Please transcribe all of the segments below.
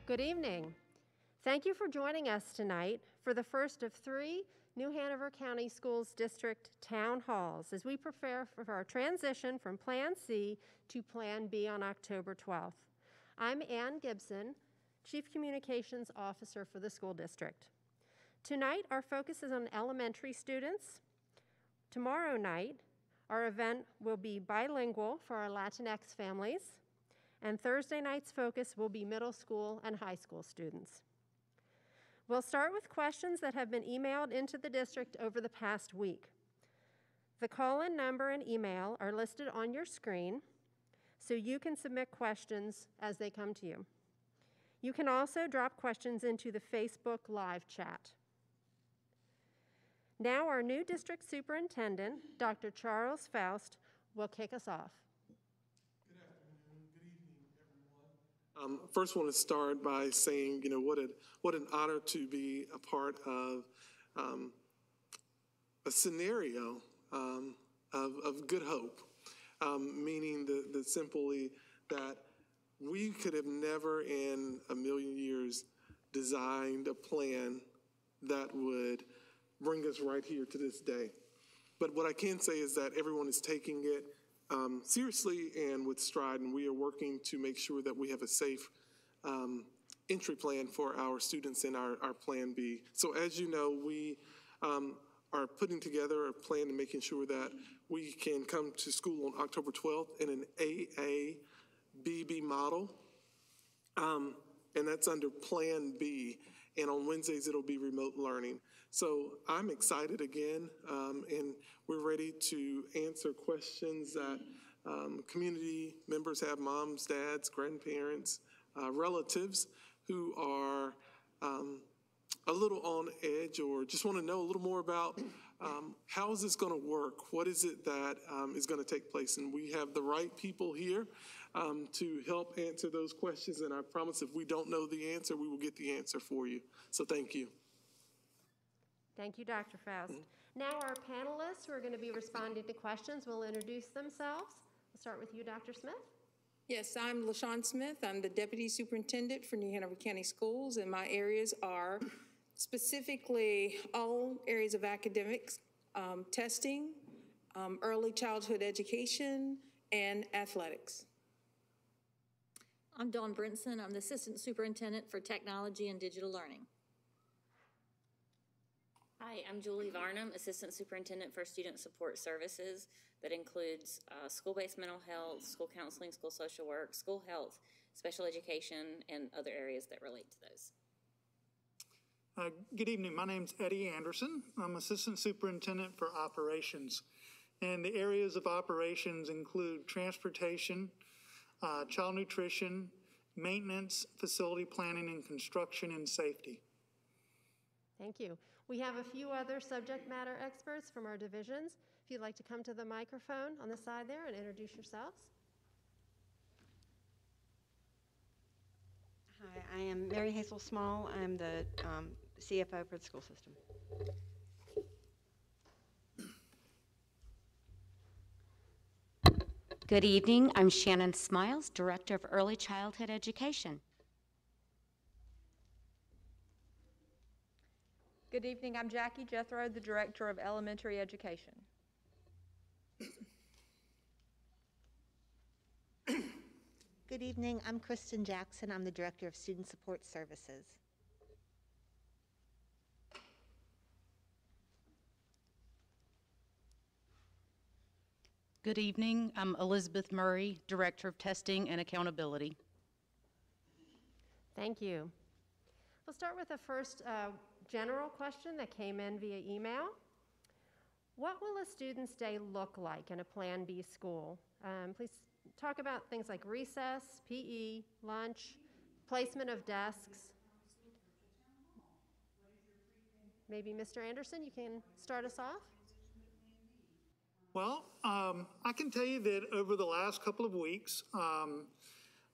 Good evening. Thank you for joining us tonight for the first of 3 New Hanover County Schools District Town Halls as we prepare for our transition from Plan C to Plan B on October 12th. I'm Ann Gibson, Chief Communications Officer for the school district. Tonight, our focus is on elementary students. Tomorrow night, our event will be bilingual for our Latinx families, and Thursday night's focus will be middle school and high school students. We'll start with questions that have been emailed into the district over the past week. The call-in number and email are listed on your screen, so you can submit questions as they come to you. You can also drop questions into the Facebook Live chat. Now our new district superintendent, Dr. Charles Faust, will kick us off. Good afternoon, good evening, everyone. First, I want to start by saying, what an honor to be a part of a scenario of good hope, meaning the simply that we could have never in a million years designed a plan that would bring us right here to this day. But what I can say is that everyone is taking it seriously and with stride, and we are working to make sure that we have a safe entry plan for our students in our Plan B. So as you know, we are putting together a plan and making sure that we can come to school on October 12th in an AABB model, and that's under Plan B. And on Wednesdays, it'll be remote learning. So I'm excited again, and we're ready to answer questions that community members have, moms, dads, grandparents, relatives who are a little on edge or just want to know a little more about how is this going to work? What is it that is going to take place? And we have the right people here to help answer those questions. And I promise if we don't know the answer, we will get the answer for you. So thank you. Thank you, Dr. Faust. Now our panelists who are going to be responding to questions will introduce themselves. We'll start with you, Dr. Smith. Yes, I'm LaShawn Smith. I'm the Deputy Superintendent for New Hanover County Schools, and my areas are specifically all areas of academics, testing, early childhood education, and athletics. I'm Dawn Brinson. I'm the Assistant Superintendent for Technology and Digital Learning. Hi, I'm Julie Varnum, Assistant Superintendent for Student Support Services. That includes school-based mental health, school counseling, school social work, school health, special education, and other areas that relate to those. Good evening. My name's Eddie Anderson. I'm Assistant Superintendent for Operations. And the areas of operations include transportation, child nutrition, maintenance, facility planning and construction, and safety. Thank you. We have a few other subject matter experts from our divisions. If you'd like to come to the microphone on the side there and introduce yourselves. Hi, I am Mary Hazel Small. I'm the CFO for the school system. Good evening. I'm Shannon Smiles, Director of Early Childhood Education. Good evening. I'm Jackie Jethro, the Director of Elementary Education. Good evening. I'm Kristen Jackson. I'm the Director of Student Support Services. Good evening. I'm Elizabeth Murray, Director of Testing and Accountability. Thank you. We'll start with the first general question that came in via email. What will a student's day look like in a Plan B school? Please talk about things like recess, PE, lunch, placement of desks. Maybe Mr. Anderson, you can start us off. Well, I can tell you that over the last couple of weeks,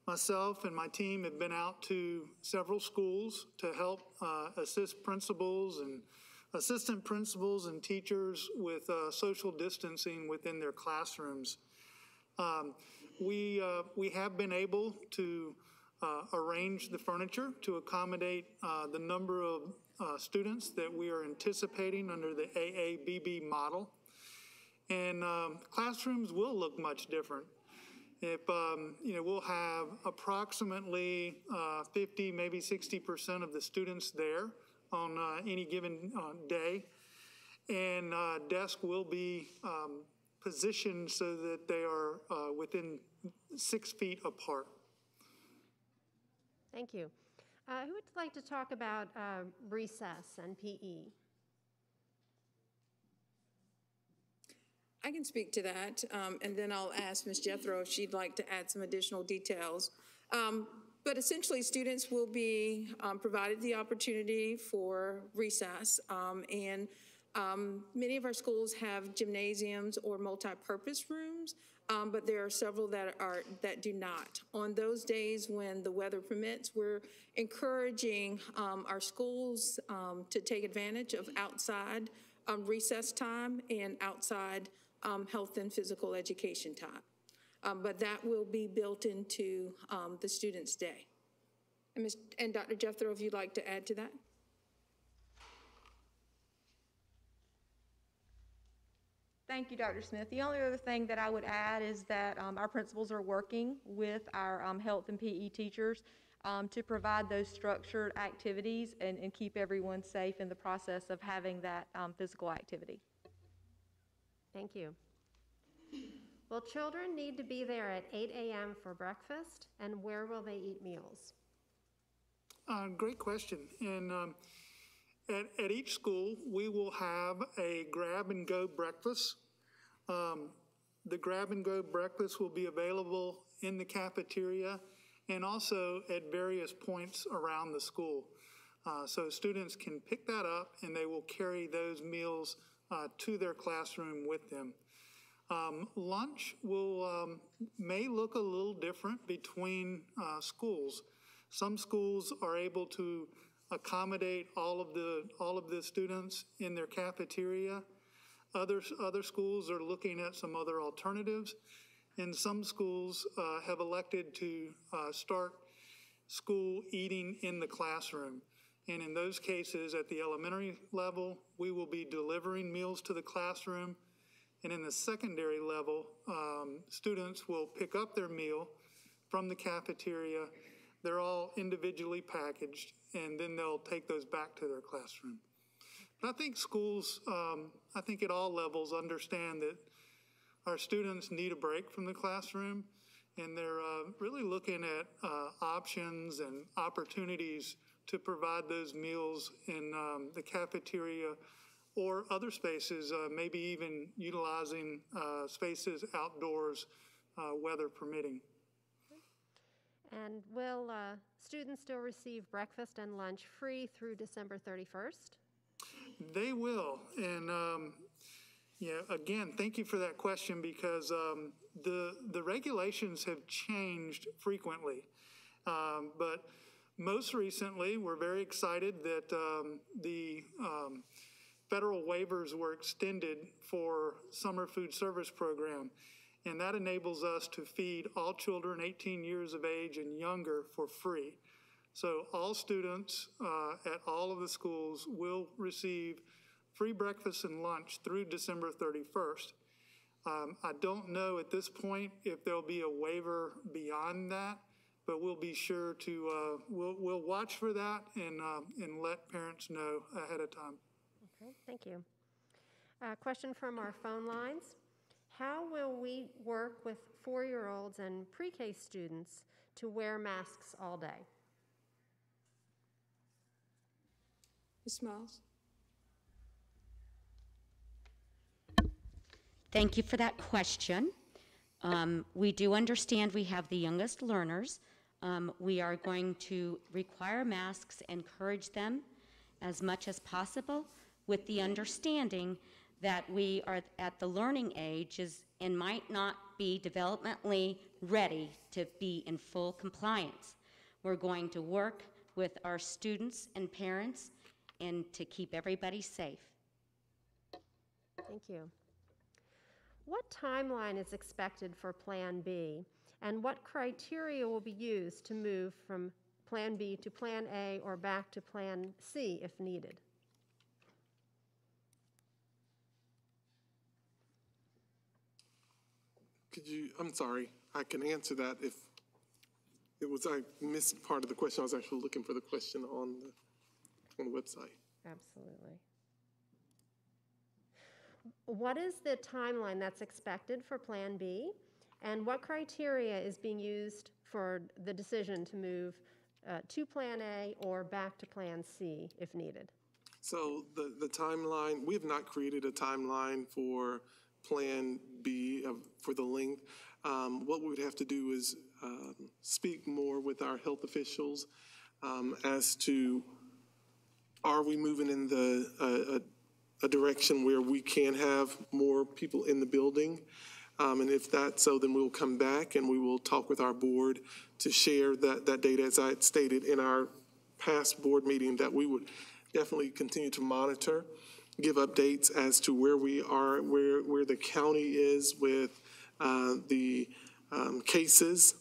myself and my team have been out to several schools to help assist principals and assistant principals and teachers with social distancing within their classrooms. We have been able to arrange the furniture to accommodate the number of students that we are anticipating under the AABB model. And classrooms will look much different. If, we'll have approximately 50, maybe 60% of the students there on any given day. And desks will be positioned so that they are within 6 feet apart. Thank you. Who would like to talk about recess and PE? I can speak to that, and then I'll ask Ms. Jethro if she'd like to add some additional details. But essentially, students will be provided the opportunity for recess, and many of our schools have gymnasiums or multi-purpose rooms, but there are several that do not. On those days when the weather permits, we're encouraging our schools to take advantage of outside recess time and outside health and physical education time. But that will be built into the student's day. And Dr. Jethro, if you'd like to add to that. Thank you, Dr. Smith. The only other thing that I would add is that our principals are working with our health and PE teachers to provide those structured activities and keep everyone safe in the process of having that physical activity. Thank you. Will children need to be there at 8 a.m. for breakfast, and where will they eat meals? Great question. And at each school, we will have a grab-and-go breakfast. The grab-and-go breakfast will be available in the cafeteria and also at various points around the school. So students can pick that up, and they will carry those meals to their classroom with them. Lunch may look a little different between schools. Some schools are able to accommodate all of the students in their cafeteria. Other schools are looking at some other alternatives, and some schools have elected to start school eating in the classroom. And in those cases, at the elementary level, we will be delivering meals to the classroom. And in the secondary level, students will pick up their meal from the cafeteria. They're all individually packaged, and then they'll take those back to their classroom. But I think schools, I think at all levels, understand that our students need a break from the classroom, and they're really looking at options and opportunities to provide those meals in the cafeteria or other spaces, maybe even utilizing spaces outdoors, weather permitting. And will students still receive breakfast and lunch free through December 31st? They will. And again, thank you for that question, because the regulations have changed frequently. But most recently, we're very excited that the federal waivers were extended for summer food service program, and that enables us to feed all children 18 years of age and younger for free. So all students at all of the schools will receive free breakfast and lunch through December 31st. I don't know at this point if there'll be a waiver beyond that, but we'll be sure to, we'll watch for that and let parents know ahead of time. Okay, thank you. Question from our phone lines. How will we work with 4-year-olds and pre-K students to wear masks all day? Ms. Smiles? Thank you for that question. We do understand we have the youngest learners. We are going to require masks, encourage them as much as possible, with the understanding that we are at the learning ages and might not be developmentally ready to be in full compliance. We're going to work with our students and parents and to keep everybody safe. Thank you. What timeline is expected for Plan B? And what criteria will be used to move from Plan B to Plan A or back to Plan C if needed? I'm sorry, I can answer that if I missed part of the question. I was actually looking for the question on the website. Absolutely. What is the timeline that's expected for Plan B? And what criteria is being used for the decision to move to Plan A or back to Plan C if needed? So the timeline, we have not created a timeline for Plan B for the length. What we would have to do is speak more with our health officials as to, are we moving in a direction where we can have more people in the building? And if that's so, then we'll come back and we will talk with our board to share that data. As I had stated in our past board meeting, that we would definitely continue to monitor, give updates as to where we are, where the county is with the cases.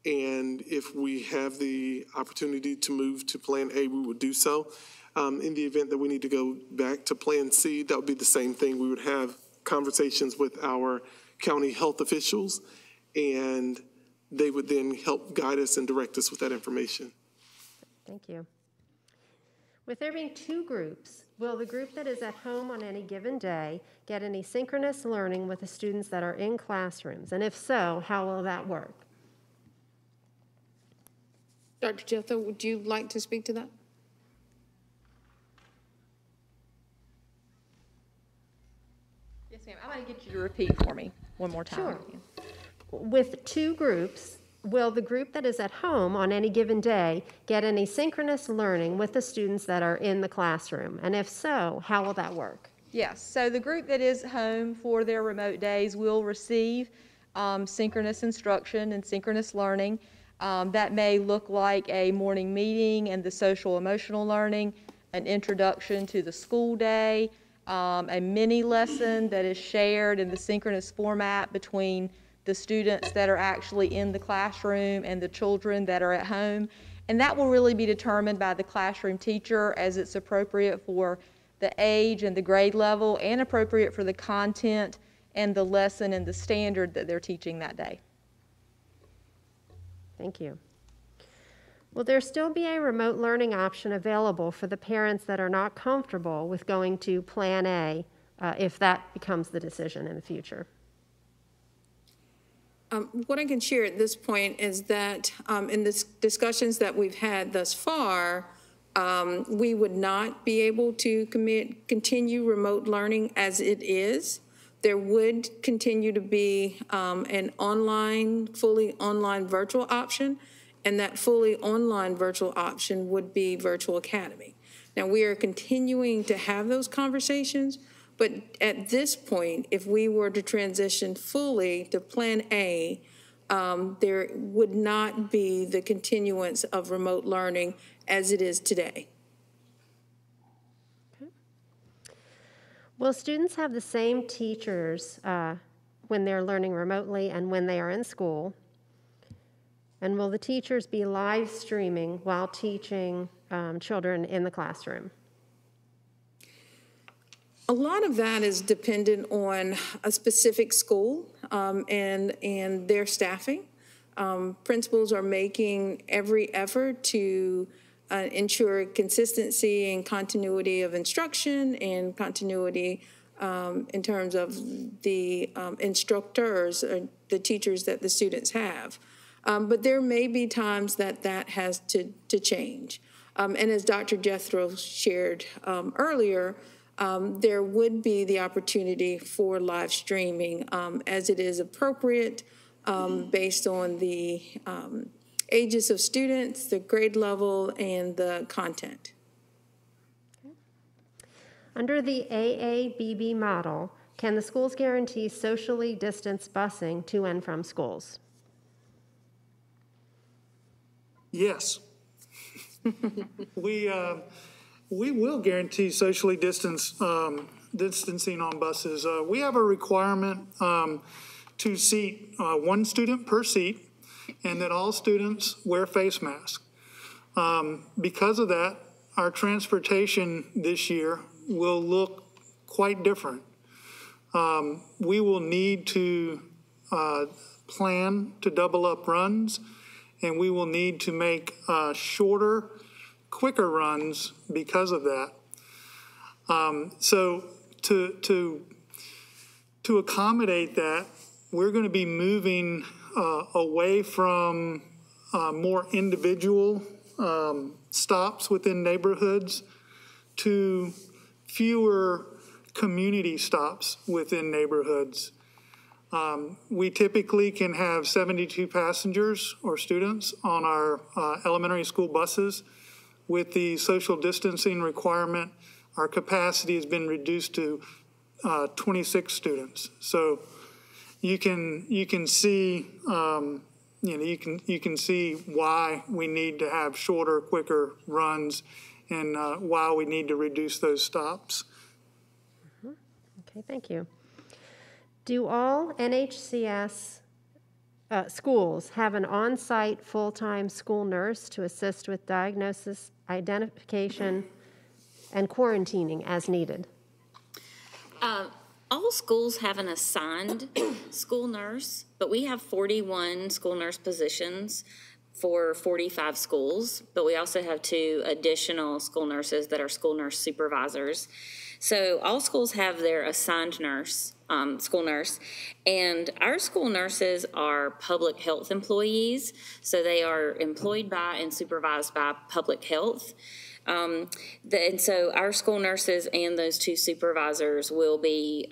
And if we have the opportunity to move to Plan A, we would do so. In the event that we need to go back to Plan C, that would be the same thing. We would have conversations with our county health officials, and they would then help guide us and direct us with that information. Thank you. With there being two groups, will the group that is at home on any given day get any synchronous learning with the students that are in classrooms? And if so, how will that work? Dr. Jethro, would you like to speak to that? Yes, ma'am. I'm going to get you to repeat for me one more time. Sure. With two groups, will the group that is at home on any given day get any synchronous learning with the students that are in the classroom? And if so, how will that work? Yes, so the group that is home for their remote days will receive synchronous instruction and synchronous learning. That may look like a morning meeting and the social emotional learning, an introduction to the school day, a mini lesson that is shared in the synchronous format between the students that are actually in the classroom and the children that are at home. And that will really be determined by the classroom teacher as it's appropriate for the age and the grade level and appropriate for the content and the lesson and the standard that they're teaching that day. Thank you. Will there still be a remote learning option available for the parents that are not comfortable with going to Plan A if that becomes the decision in the future? What I can share at this point is that in the discussions that we've had thus far, we would not be able to continue remote learning as it is. There would continue to be an online, fully online virtual option, and that fully online virtual option would be Virtual Academy. Now, we are continuing to have those conversations, but at this point, if we were to transition fully to Plan A, there would not be the continuance of remote learning as it is today. Okay. Will students have the same teachers when they're learning remotely and when they are in school? And will the teachers be live streaming while teaching children in the classroom? A lot of that is dependent on a specific school and their staffing. Principals are making every effort to ensure consistency and continuity of instruction and continuity in terms of the instructors or the teachers that the students have. But there may be times that that has to change. And as Dr. Jethro shared earlier, there would be the opportunity for live streaming as it is appropriate based on the ages of students, the grade level, and the content. Okay. Under the AABB model, can the schools guarantee socially distanced busing to and from schools? Yes. We will guarantee socially distancing on buses. We have a requirement to seat one student per seat. and that all students wear face masks. Because of that, our transportation this year will look quite different. We will need to plan to double up runs, and we will need to make shorter, quicker runs because of that. So to accommodate that, we're going to be moving away from more individual stops within neighborhoods to fewer community stops within neighborhoods. We typically can have 72 passengers or students on our elementary school buses. With the social distancing requirement, our capacity has been reduced to 26 students. So you can see you can see why we need to have shorter, quicker runs, and why we need to reduce those stops. Okay, thank you. Do all NHCS schools have an on-site full-time school nurse to assist with diagnosis, identification, and quarantining as needed? All schools have an assigned school nurse, but we have 41 school nurse positions for 45 schools, but we also have 2 additional school nurses that are school nurse supervisors. So all schools have their assigned nurse, school nurse, and our school nurses are public health employees, so they are employed by and supervised by public health. And so our school nurses and those 2 supervisors will be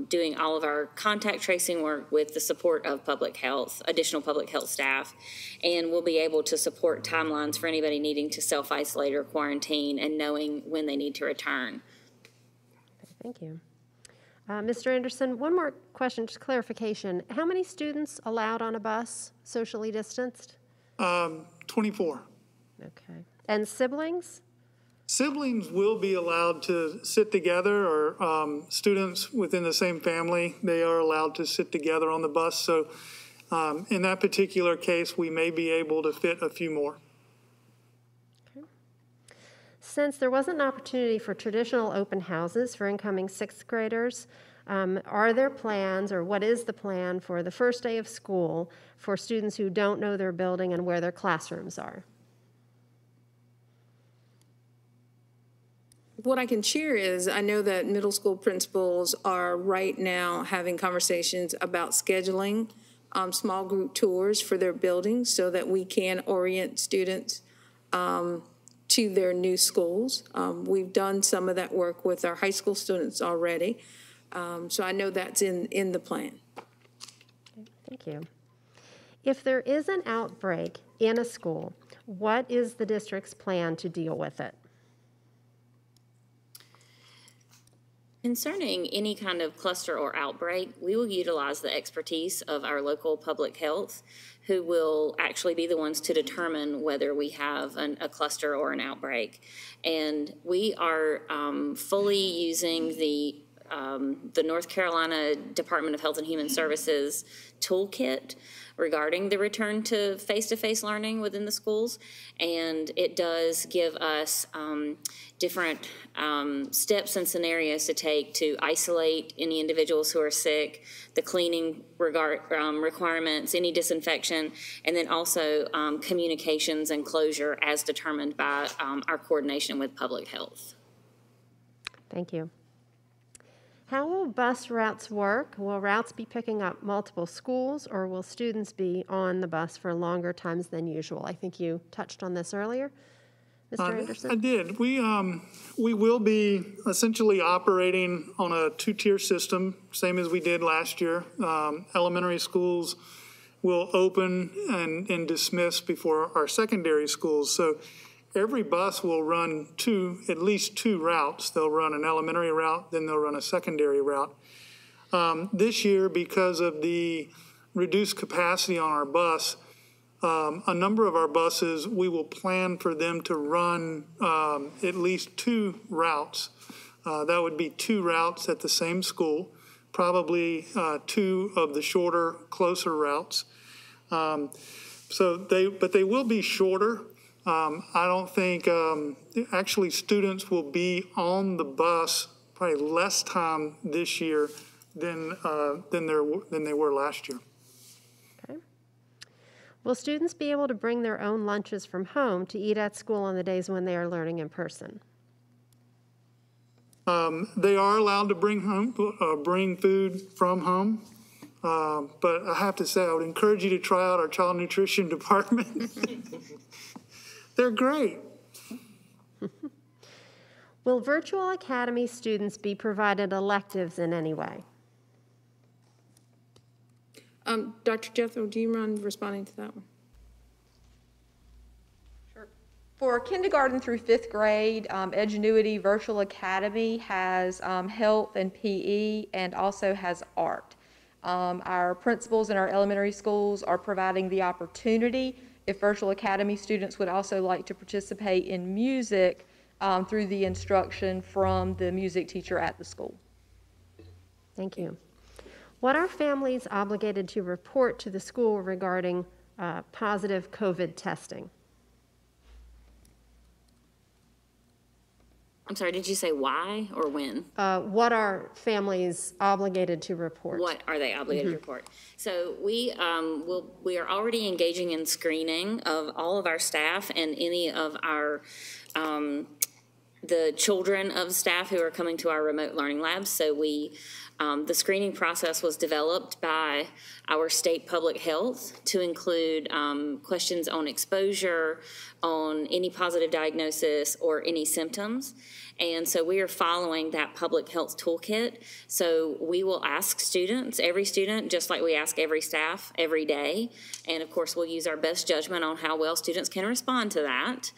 doing all of our contact tracing work with the support of public health, additional public health staff, and we'll be able to support timelines for anybody needing to self-isolate or quarantine and knowing when they need to return. Thank you. Mr. Anderson, one more question, just clarification. How many students allowed on a bus, socially distanced? 24. Okay. And siblings? Siblings will be allowed to sit together, or students within the same family, they are allowed to sit together on the bus. So in that particular case, we may be able to fit a few more. Since there wasn't an opportunity for traditional open houses for incoming 6th graders, are there plans, or what is the plan for the first day of school for students who don't know their building and where their classrooms are? What I can share is I know that middle school principals are right now having conversations about scheduling small group tours for their buildings so that we can orient students to their new schools. We've done some of that work with our high school students already. So I know that's in the plan. Okay, thank you. If there is an outbreak in a school, what is the district's plan to deal with it? Concerning any kind of cluster or outbreak, we will utilize the expertise of our local public health, who will actually be the ones to determine whether we have a cluster or an outbreak. And we are fully using the North Carolina Department of Health and Human Services toolkit regarding the return to face-to-face learning within the schools, and it does give us different steps and scenarios to take to isolate any individuals who are sick, the cleaning requirements, any disinfection, and then also communications and closure as determined by our coordination with public health. Thank you. How will bus routes work? Will routes be picking up multiple schools, or will students be on the bus for longer times than usual? I think you touched on this earlier, Mr. Anderson. I did. We will be essentially operating on a 2-tier system, same as we did last year. Elementary schools will open and dismiss before our secondary schools. So every bus will run at least two routes. They'll run an elementary route, then they'll run a secondary route. This year, because of the reduced capacity on our bus, a number of our buses, we will plan for them to run at least 2 routes. That would be 2 routes at the same school, probably 2 of the shorter, closer routes. But they will be shorter. I don't think, actually students will be on the bus probably less time this year than they were last year. Okay. Will students be able to bring their own lunches from home to eat at school on the days when they are learning in person? They are allowed to bring food from home. But I have to say, I would encourage you to try out our child nutrition department. They're great. Will Virtual Academy students be provided electives in any way? Dr. Jethro, do you mind responding to that one? Sure. For kindergarten through 5th grade, Edgenuity Virtual Academy has health and PE and also has art. Our principals in our elementary schools are providing the opportunity if Virtual Academy students would also like to participate in music through the instruction from the music teacher at the school. Thank you. What are families obligated to report to the school regarding positive COVID testing? I'm sorry, did you say why or when? What are families obligated to report? What are they obligated to report? So we are already engaging in screening of all of our staff and any of our the children of staff who are coming to our remote learning labs. So the screening process was developed by our state public health to include questions on exposure, on any positive diagnosis, or any symptoms. And so we are following that public health toolkit. So we will ask students, every student, just like we ask every staff every day. And of course, we'll use our best judgment on how well students can respond to that.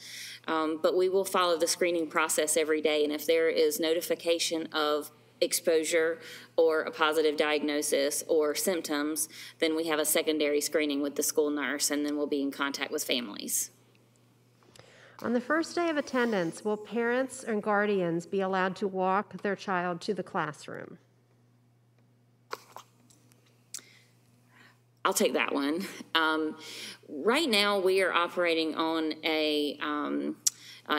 But we will follow the screening process every day. And if there is notification of exposure or a positive diagnosis or symptoms, then we have a secondary screening with the school nurse, and then we'll be in contact with families. On the first day of attendance, will parents and guardians be allowed to walk their child to the classroom? I'll take that one. Right now, we are operating on a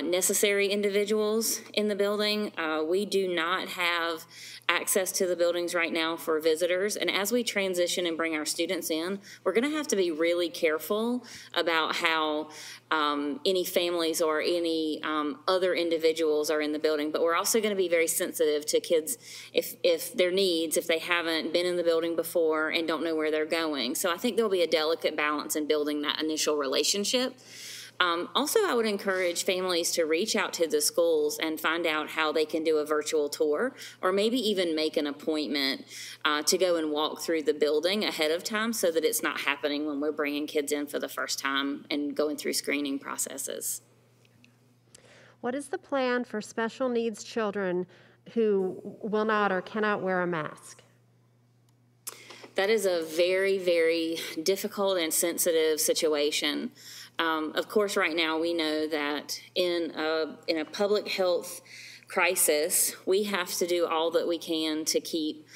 necessary individuals in the building. We do not have access to the buildings right now for visitors. And as we transition and bring our students in, we're going to have to be really careful about how any families or any other individuals are in the building. But we're also going to be very sensitive to kids if their needs, if they haven't been in the building before and don't know where they're going. So I think there'll be a delicate balance in building that initial relationship. Also, I would encourage families to reach out to the schools and find out how they can do a virtual tour, or maybe even make an appointment to go and walk through the building ahead of time so that it's not happening when we're bringing kids in for the first time and going through screening processes. What is the plan for special needs children who will not or cannot wear a mask? That is a very, very difficult and sensitive situation. Of course, right now we know that in a public health crisis, we have to do all that we can to keep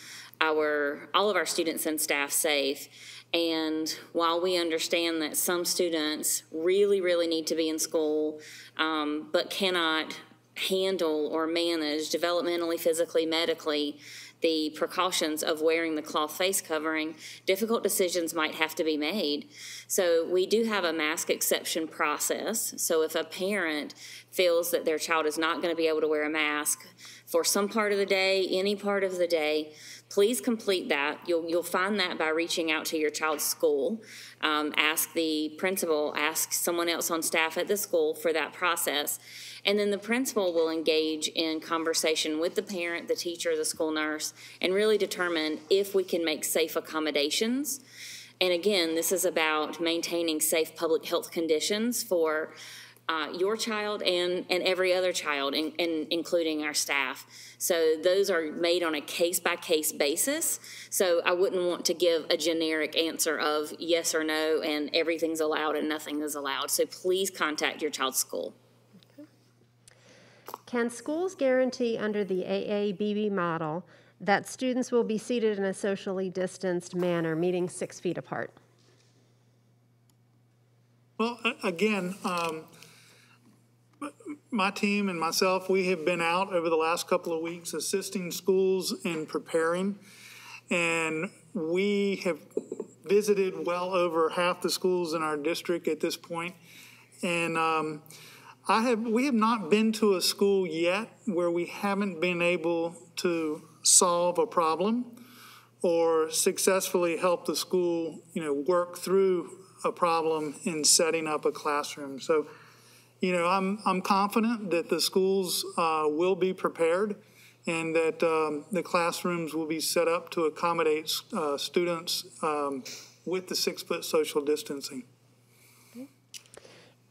all of our students and staff safe. And while we understand that some students really, really need to be in school, but cannot handle or manage developmentally, physically, medically, the precautions of wearing the cloth face covering, difficult decisions might have to be made. So we do have a mask exception process. So if a parent feels that their child is not going to be able to wear a mask for some part of the day, any part of the day, please complete that. You'll find that by reaching out to your child's school. Ask the principal, ask someone else on staff at the school for that process. And then the principal will engage in conversation with the parent, the teacher, the school nurse, and really determine if we can make safe accommodations. And again, this is about maintaining safe public health conditions for your child and every other child, including our staff. So those are made on a case-by-case basis. So I wouldn't want to give a generic answer of yes or no and everything's allowed and nothing is allowed. So please contact your child's school. Can schools guarantee under the AABB model that students will be seated in a socially distanced manner, meeting 6 feet apart? Well, again, my team and myself, we have been out over the last couple of weeks assisting schools in preparing, and we have visited well over half the schools in our district at this point. And we have not been to a school yet where we haven't been able to solve a problem or successfully help the school, work through a problem in setting up a classroom. So, I'm confident that the schools will be prepared and that the classrooms will be set up to accommodate students with the 6-foot social distancing.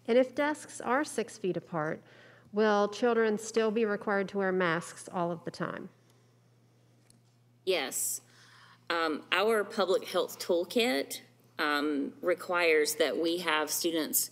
And if desks are 6 feet apart, will children still be required to wear masks all of the time? Yes. Our public health toolkit requires that we have students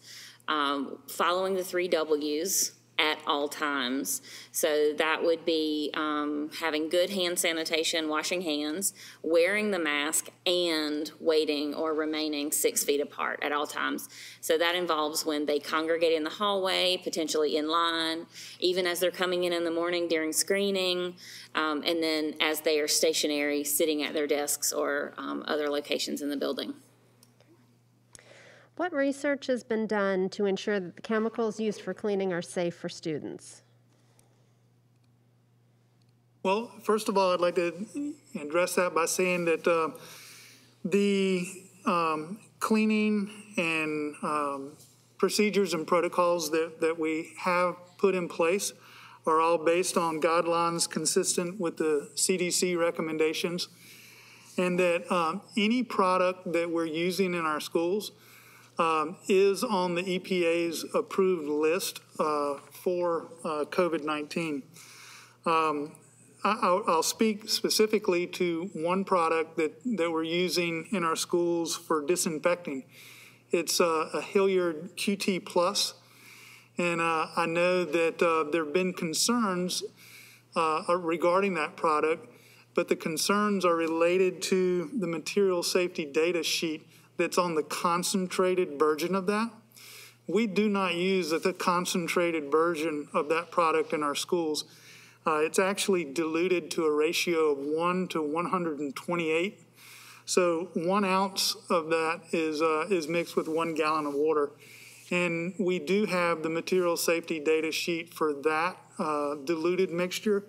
following the 3 W's at all times. So that would be having good hand sanitation, washing hands, wearing the mask, and waiting or remaining 6 feet apart at all times. So that involves when they congregate in the hallway, potentially in line, even as they're coming in the morning during screening, and then as they are stationary, sitting at their desks or other locations in the building. What research has been done to ensure that the chemicals used for cleaning are safe for students? Well, first of all, I'd like to address that by saying that the cleaning and procedures and protocols that we have put in place are all based on guidelines consistent with the CDC recommendations, and that any product that we're using in our schools is on the EPA's approved list for COVID-19. I'll speak specifically to one product that we're using in our schools for disinfecting. It's a Hilliard QT Plus, and I know that there have been concerns regarding that product, but the concerns are related to the material safety data sheet that's on the concentrated version of that. We do not use the concentrated version of that product in our schools. It's actually diluted to a ratio of 1 to 128. So 1 ounce of that is mixed with 1 gallon of water. And we do have the material safety data sheet for that diluted mixture,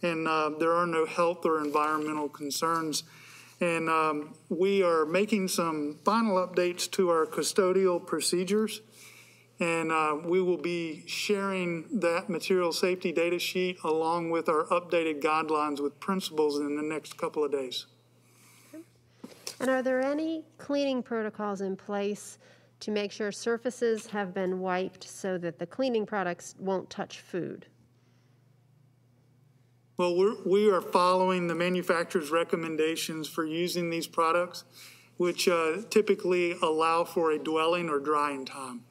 and there are no health or environmental concerns. And we are making some final updates to our custodial procedures, and we will be sharing that material safety data sheet along with our updated guidelines with principals in the next couple of days. And are there any cleaning protocols in place to make sure surfaces have been wiped so that the cleaning products won't touch food? Well, we are following the manufacturer's recommendations for using these products, which typically allow for a dwelling or drying time.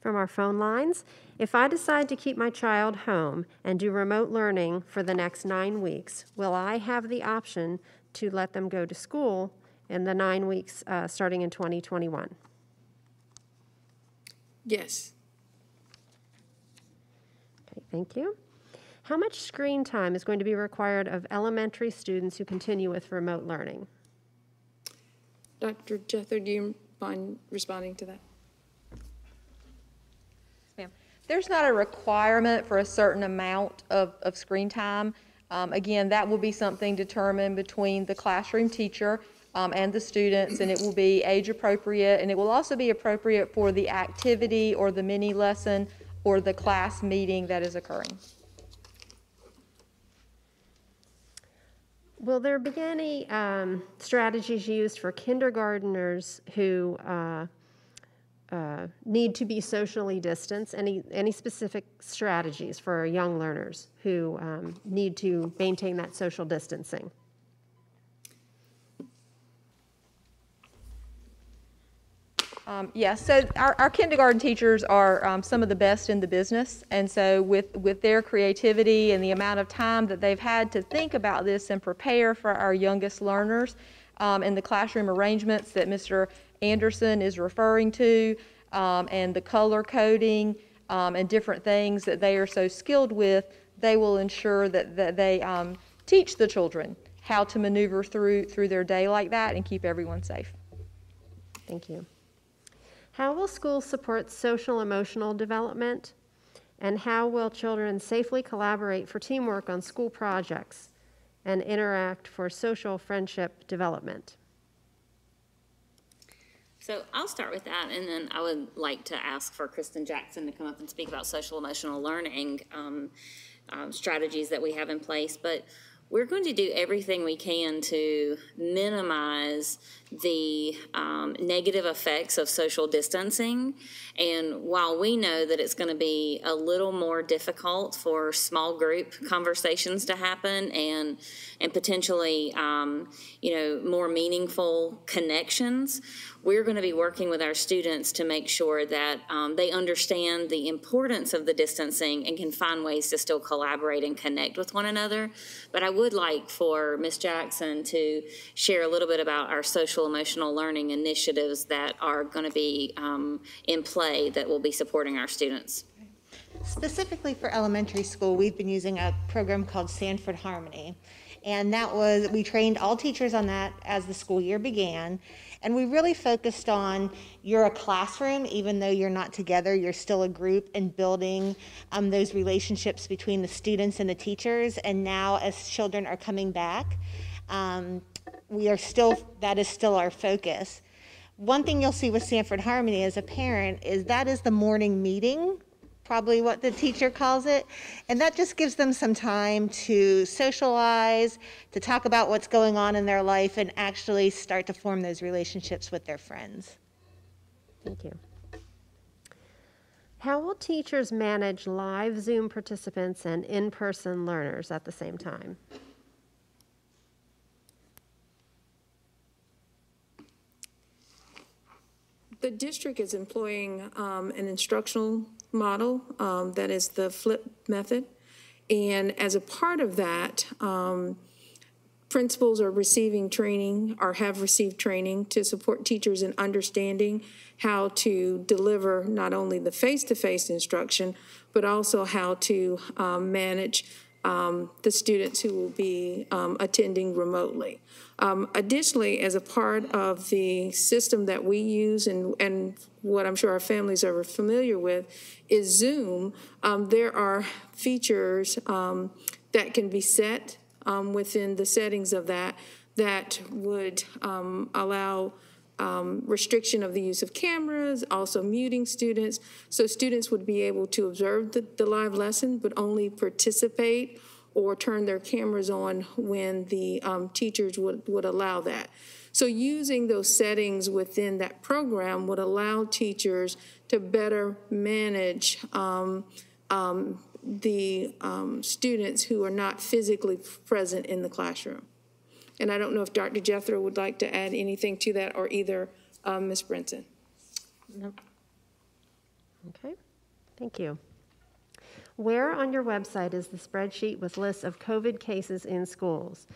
From our phone lines, if I decide to keep my child home and do remote learning for the next 9 weeks, will I have the option to let them go to school in the 9 weeks starting in 2021? Yes. Okay, thank you. How much screen time is going to be required of elementary students who continue with remote learning? Dr. Jether, do you mind responding to that? Ma'am, there's not a requirement for a certain amount of screen time. Again, that will be something determined between the classroom teacher and the students, and it will be age appropriate, and it will also be appropriate for the activity or the mini lesson or the class meeting that is occurring. Will there be any strategies used for kindergartners who need to be socially distanced? Any specific strategies for young learners who need to maintain that social distancing? Yes, so our kindergarten teachers are some of the best in the business, and so with their creativity and the amount of time that they've had to think about this and prepare for our youngest learners, and the classroom arrangements that Mr. Anderson is referring to, and the color coding, and different things that they are so skilled with, they will ensure that they teach the children how to maneuver through their day like that and keep everyone safe. Thank you. How will schools support social emotional development? And how will children safely collaborate for teamwork on school projects and interact for social friendship development? So I'll start with that, and then I would like to ask for Kristen Jackson to come up and speak about social emotional learning strategies that we have in place. But we're going to do everything we can to minimize the negative effects of social distancing. And while we know that it's going to be a little more difficult for small group conversations to happen and potentially, more meaningful connections, we're going to be working with our students to make sure that they understand the importance of the distancing and can find ways to still collaborate and connect with one another. But I would like for Ms. Jackson to share a little bit about our social emotional learning initiatives that are going to be in play that will be supporting our students. Specifically for elementary school, we've been using a program called Sanford Harmony. And we trained all teachers on that as the school year began. And we really focused on, you're a classroom, even though you're not together, you're still a group, and building those relationships between the students and the teachers. And now as children are coming back, that is still our focus. One thing you'll see with Sanford Harmony as a parent is that is the morning meeting, probably what the teacher calls it. And that just gives them some time to socialize, to talk about what's going on in their life, and actually start to form those relationships with their friends. Thank you. How will teachers manage live Zoom participants and in-person learners at the same time? The district is employing an instructional model that is the FLIP method. And as a part of that, principals are receiving training or have received training to support teachers in understanding how to deliver not only the face-to-face instruction, but also how to manage the students who will be attending remotely. Additionally, as a part of the system that we use and what I'm sure our families are familiar with is Zoom, there are features that can be set within the settings of that would allow restriction of the use of cameras, also muting students. So students would be able to observe the live lesson, but only participate or turn their cameras on when the teachers would allow that. So using those settings within that program would allow teachers to better manage the students who are not physically present in the classroom. And I don't know if Dr. Jethro would like to add anything to that, or either Ms. Brinson. No. Okay, thank you. Where on your website is the spreadsheet with lists of COVID cases in schools?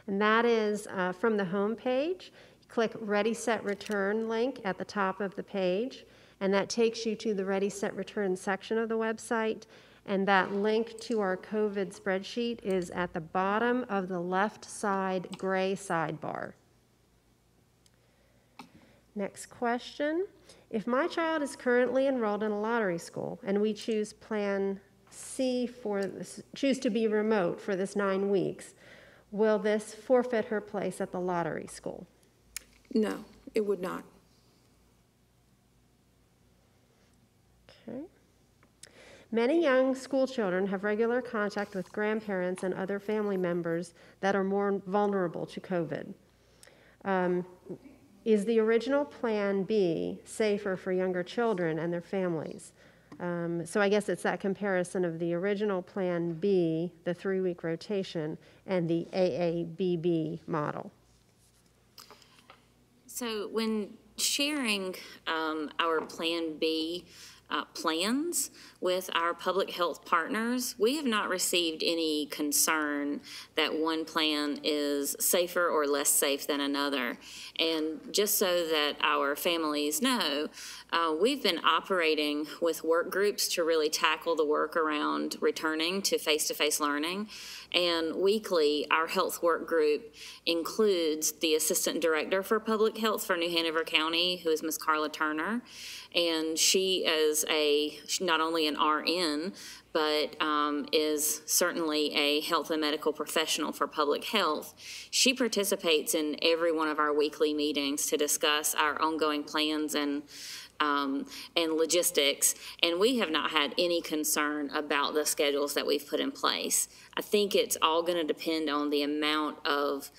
And that is from the home page. Click Ready, Set, Return link at the top of the page, and that takes you to the Ready, Set, Return section of the website. And that link to our COVID spreadsheet is at the bottom of the left side gray sidebar. Next question. If my child is currently enrolled in a lottery school and we choose Plan C choose to be remote for this 9 weeks, will this forfeit her place at the lottery school? No, it would not. Okay. Many young school children have regular contact with grandparents and other family members that are more vulnerable to COVID. Is the original Plan B safer for younger children and their families? So I guess it's that comparison of the original Plan B, the 3-week rotation, and the AABB model. So when sharing our Plan B, plans with our public health partners, we have not received any concern that one plan is safer or less safe than another. And just so that our families know, we've been operating with work groups to really tackle the work around returning to face-to-face learning. And weekly, our health work group includes the Assistant Director for Public Health for New Hanover County, who is Ms. Carla Turner. And she is not only an RN, but is certainly a health and medical professional for public health. She participates in every one of our weekly meetings to discuss our ongoing plans and logistics, and we have not had any concern about the schedules that we've put in place. I think it's all going to depend on the amount of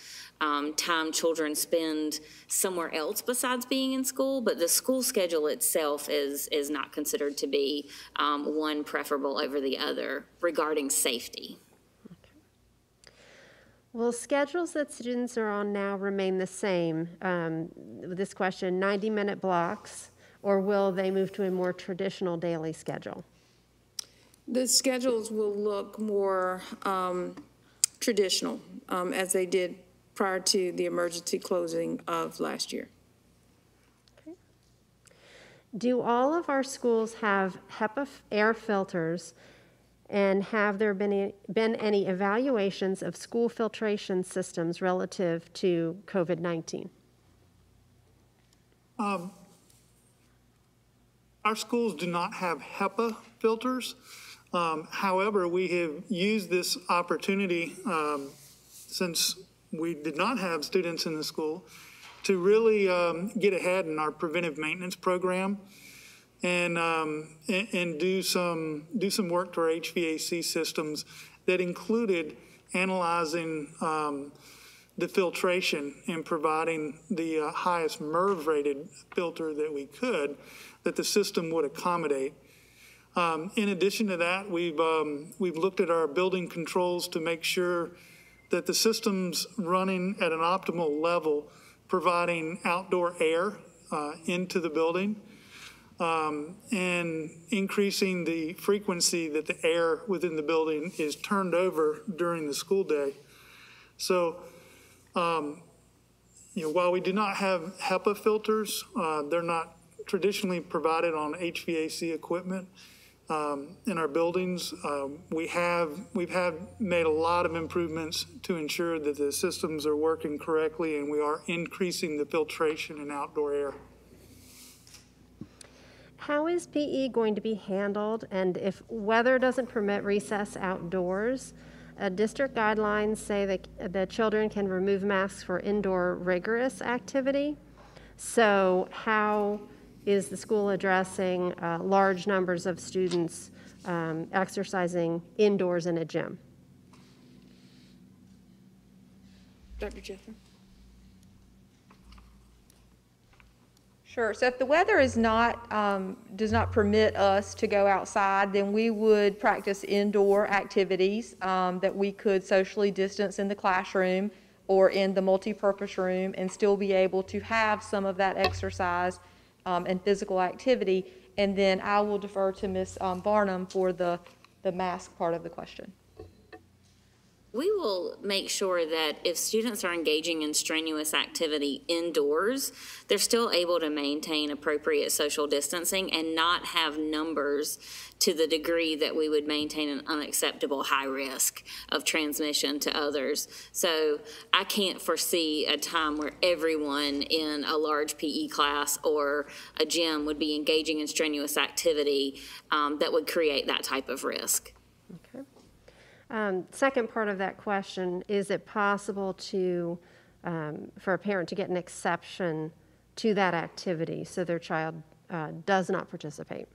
time children spend somewhere else besides being in school, but the school schedule itself is not considered to be one preferable over the other regarding safety. Will schedules that students are on now remain the same? This question, 90-minute blocks, or will they move to a more traditional daily schedule? The schedules will look more traditional, as they did prior to the emergency closing of last year. Okay. Do all of our schools have HEPA air filters, and have there been any evaluations of school filtration systems relative to COVID-19? Our schools do not have HEPA filters. However, we have used this opportunity since we did not have students in the school to really get ahead in our preventive maintenance program and do some work to our HVAC systems that included analyzing the filtration and providing the highest MERV-rated filter that we could, that the system would accommodate. In addition to that, we've looked at our building controls to make sure that the system's running at an optimal level, providing outdoor air into the building, and increasing the frequency that the air within the building is turned over during the school day. So, while we do not have HEPA filters, they're not traditionally provided on HVAC equipment in our buildings. We've made a lot of improvements to ensure that the systems are working correctly, and we are increasing the filtration in outdoor air. How is PE going to be handled? And if weather doesn't permit recess outdoors, district guidelines say that the children can remove masks for indoor rigorous activity. So how is the school addressing large numbers of students exercising indoors in a gym? Dr. Jeffrey? Sure. So if the weather is not, does not permit us to go outside, then we would practice indoor activities that we could socially distance in the classroom or in the multipurpose room and still be able to have some of that exercise and physical activity. And then I will defer to Ms. Varnum for the mask part of the question. We will make sure that if students are engaging in strenuous activity indoors, they're still able to maintain appropriate social distancing and not have numbers to the degree that we would maintain an unacceptable high risk of transmission to others. So I can't foresee a time where everyone in a large PE class or a gym would be engaging in strenuous activity that would create that type of risk. Okay. Second part of that question, is it possible to, for a parent to get an exception to that activity so their child does not participate?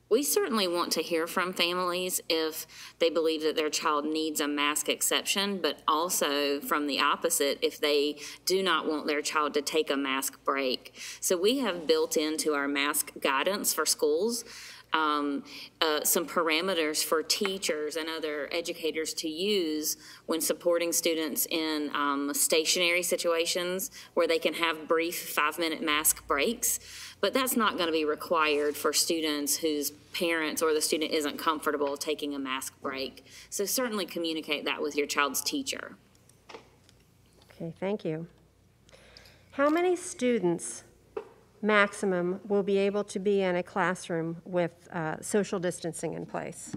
We certainly want to hear from families if they believe that their child needs a mask exception, but also from the opposite if they do not want their child to take a mask break. So we have built into our mask guidance for schools some parameters for teachers and other educators to use when supporting students in stationary situations where they can have brief 5-minute mask breaks. But that's not going to be required for students whose parents or the student isn't comfortable taking a mask break. So certainly communicate that with your child's teacher. Okay, thank you. How many students maximum will be able to be in a classroom with social distancing in place?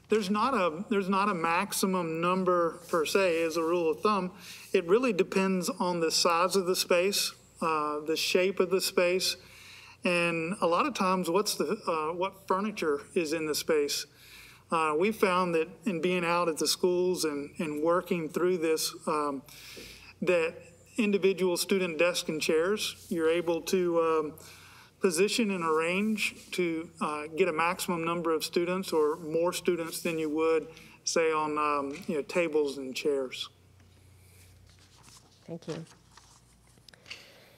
There's not a maximum number per se as a rule of thumb. It really depends on the size of the space, the shape of the space, and a lot of times what furniture is in the space. We found that in being out at the schools and working through this, that individual student desks and chairs, you're able to position and arrange to get a maximum number of students or more students than you would, say, on tables and chairs. Thank you.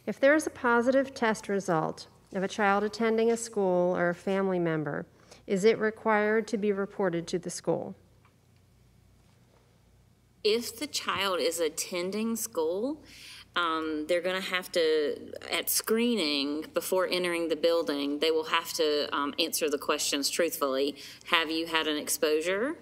If there is a positive test result of a child attending a school or a family member, is it required to be reported to the school? If the child is attending school, they're going to have to, at screening before entering the building, they will have to answer the questions truthfully. Have you had an exposure?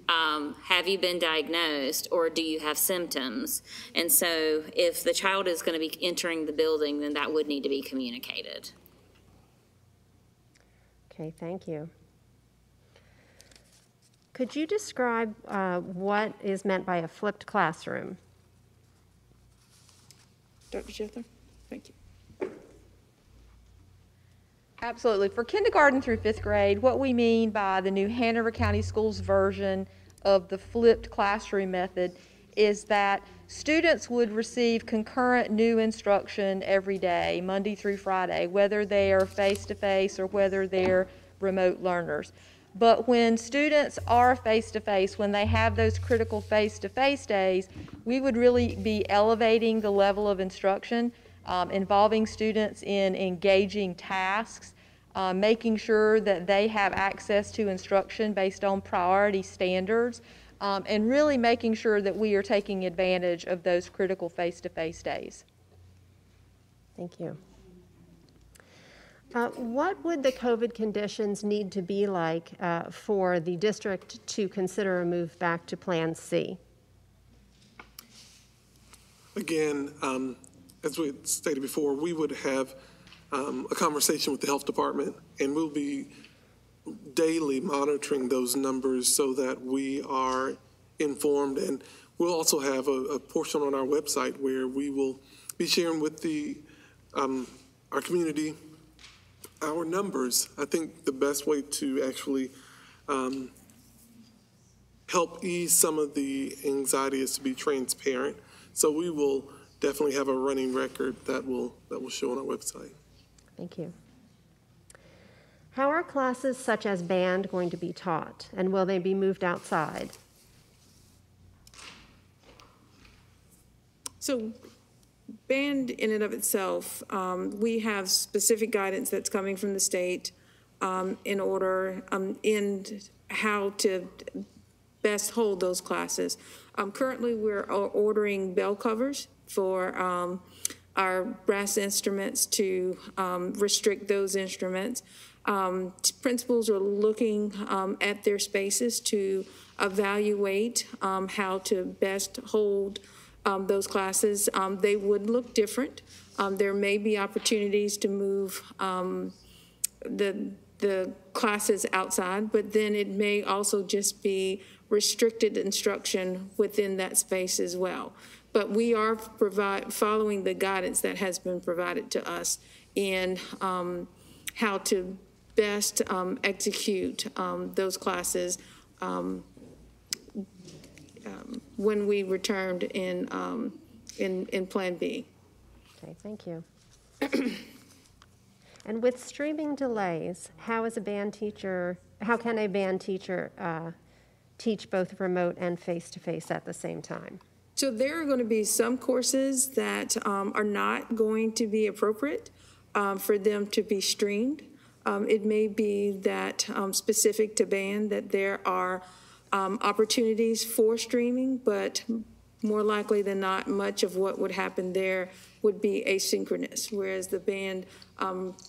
Have you been diagnosed, or do you have symptoms? And so if the child is going to be entering the building, then that would need to be communicated. Okay, thank you. Could you describe what is meant by a flipped classroom? Dr. Sheffer, thank you. Absolutely. For kindergarten through 5th grade, what we mean by the new Hanover County Schools version of the flipped classroom method is that students would receive concurrent new instruction every day, Monday through Friday, whether they are face-to-face or whether they're remote learners. But when students are face-to-face, when they have those critical face-to-face days, we would really be elevating the level of instruction, involving students in engaging tasks, making sure that they have access to instruction based on priority standards, and really making sure that we are taking advantage of those critical face-to-face days. Thank you. What would the COVID conditions need to be like for the district to consider a move back to Plan C? Again, as we stated before, we would have a conversation with the health department, and we'll be daily monitoring those numbers so that we are informed. And we'll also have a portion on our website where we will be sharing with the our community our numbers. I think the best way to actually help ease some of the anxiety is to be transparent. So we will definitely have a running record that will show on our website. Thank you. How are classes such as band going to be taught, and will they be moved outside? So band in and of itself, we have specific guidance that's coming from the state in order in how to best hold those classes. Currently, we're ordering bell covers for our brass instruments to restrict those instruments. Principals are looking at their spaces to evaluate how to best hold those classes. They would look different. There may be opportunities to move the classes outside, but then it may also just be restricted instruction within that space as well. But we are following the guidance that has been provided to us in how to best execute those classes when we returned in Plan B. Okay, thank you. And with streaming delays, how can a band teacher teach both remote and face-to-face at the same time? So there are going to be some courses that are not going to be appropriate for them to be streamed. It may be that specific to band that there are opportunities for streaming, but more likely than not, much of what would happen there would be asynchronous, whereas the band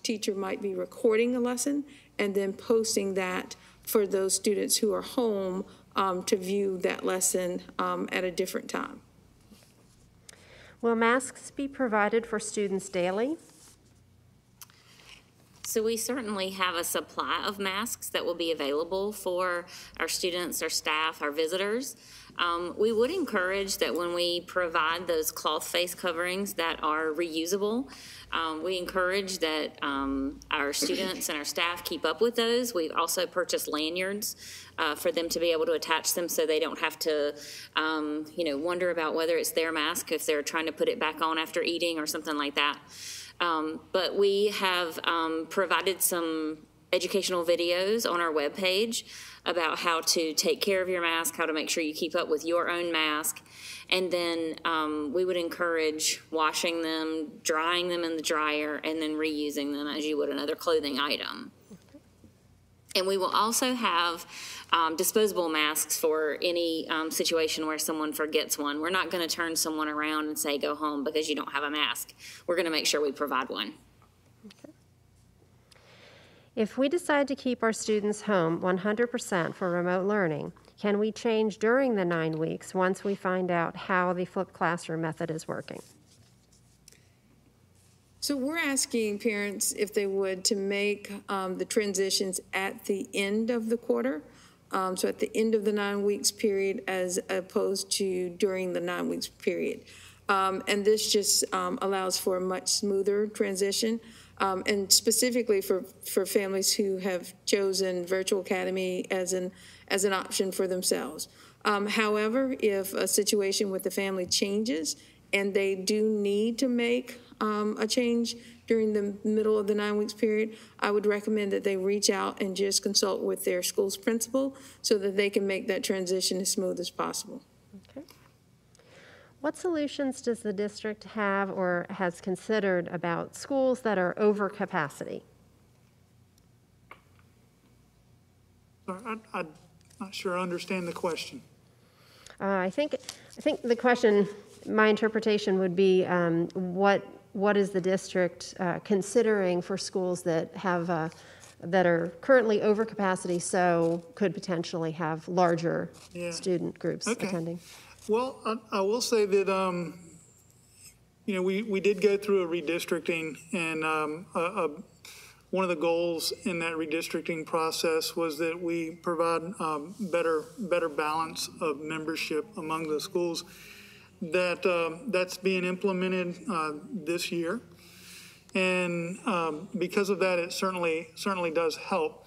teacher might be recording a lesson and then posting that for those students who are home to view that lesson at a different time. Will masks be provided for students daily? So we certainly have a supply of masks that will be available for our students, our staff, our visitors. We would encourage that when we provide those cloth face coverings that are reusable, we encourage that our students and our staff keep up with those. We've also purchased lanyards for them to be able to attach them so they don't have to, wonder about whether it's their mask if they're trying to put it back on after eating or something like that. But we have provided some educational videos on our webpage about how to take care of your mask, how to make sure you keep up with your own mask. And then we would encourage washing them, drying them in the dryer, and then reusing them as you would another clothing item. And we will also have disposable masks for any situation where someone forgets one. We're not going to turn someone around and say, go home because you don't have a mask. We're going to make sure we provide one. Okay. If we decide to keep our students home 100% for remote learning, can we change during the 9 weeks once we find out how the flipped classroom method is working? So we're asking parents, if they would, to make the transitions at the end of the quarter. So at the end of the 9 weeks period as opposed to during the 9 weeks period. And this just allows for a much smoother transition. And specifically for families who have chosen Virtual Academy as an option for themselves. However, if a situation with the family changes and they do need to make a change during the middle of the 9 weeks period, I would recommend that they reach out and just consult with their school's principal so that they can make that transition as smooth as possible. Okay. What solutions does the district have or has considered about schools that are over capacity? I'm not sure I understand the question. I think the question, my interpretation would be, what is the district considering for schools that have that are currently over capacity, so could potentially have larger student groups attending? Well, I will say that we did go through a redistricting, and one of the goals in that redistricting process was that we provide better balance of membership among the schools. That's being implemented this year, and because of that, it certainly does help.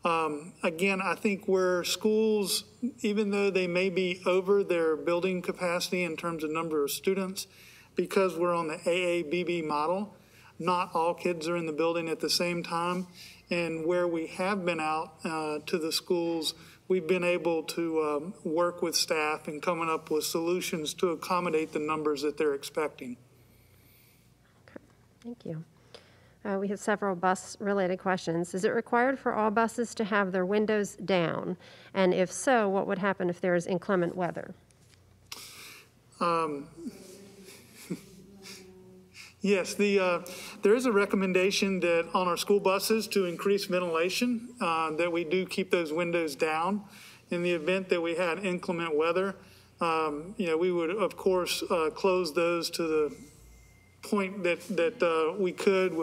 Again, I think where schools, even though they may be over their building capacity in terms of number of students, because we're on the AABB model, not all kids are in the building at the same time. And where we have been out to the schools, we've been able to work with staff and coming up with solutions to accommodate the numbers that they're expecting. Okay, thank you. We have several bus-related questions. Is it required for all buses to have their windows down? And if so, what would happen if there is inclement weather? Yes, there is a recommendation that on our school buses to increase ventilation, that we do keep those windows down. In the event that we had inclement weather, we would, of course, close those to the point that we could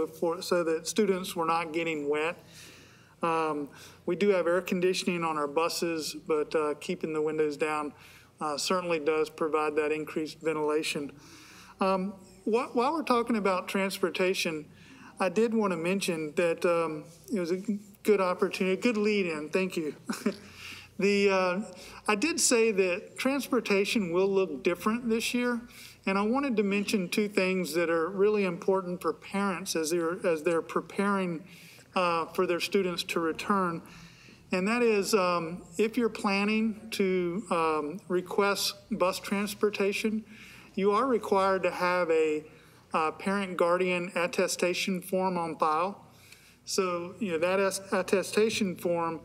so that students were not getting wet. We do have air conditioning on our buses, but keeping the windows down certainly does provide that increased ventilation. While we're talking about transportation, I did want to mention that it was a good opportunity, a good lead-in, thank you. I did say that transportation will look different this year, and I wanted to mention two things that are really important for parents as they're preparing for their students to return. And that is, if you're planning to request bus transportation, you are required to have a parent guardian attestation form on file. So, that attestation form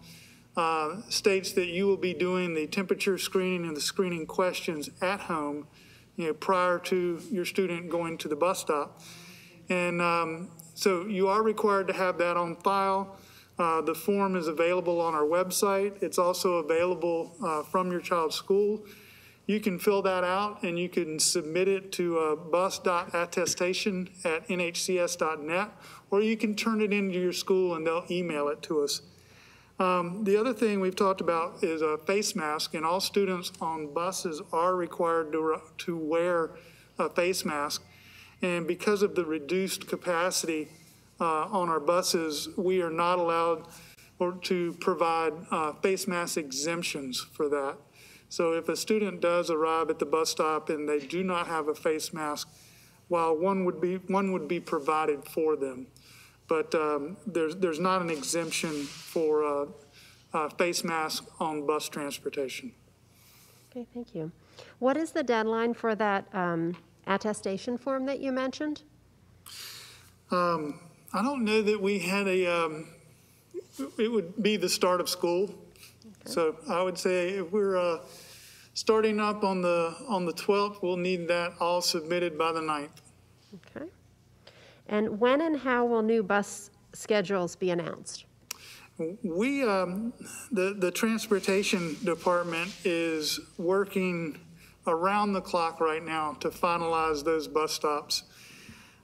states that you will be doing the temperature screening and the screening questions at home, prior to your student going to the bus stop. And so you are required to have that on file. The form is available on our website. It's also available from your child's school. You can fill that out and you can submit it to bus.attestation@nhcs.net, or you can turn it into your school and they'll email it to us. The other thing we've talked about is a face mask, and all students on buses are required to wear a face mask. And because of the reduced capacity on our buses, we are not allowed to provide face mask exemptions for that. So if a student does arrive at the bus stop and they do not have a face mask, while one would be provided for them, but there's not an exemption for face mask on bus transportation. Okay, thank you. What is the deadline for that attestation form that you mentioned? I don't know that we had it would be the start of school. Okay. So I would say if we're starting up on the 12th, we'll need that all submitted by the 9th. Okay. And when and how will new bus schedules be announced? We, the transportation department is working around the clock right now to finalize those bus stops.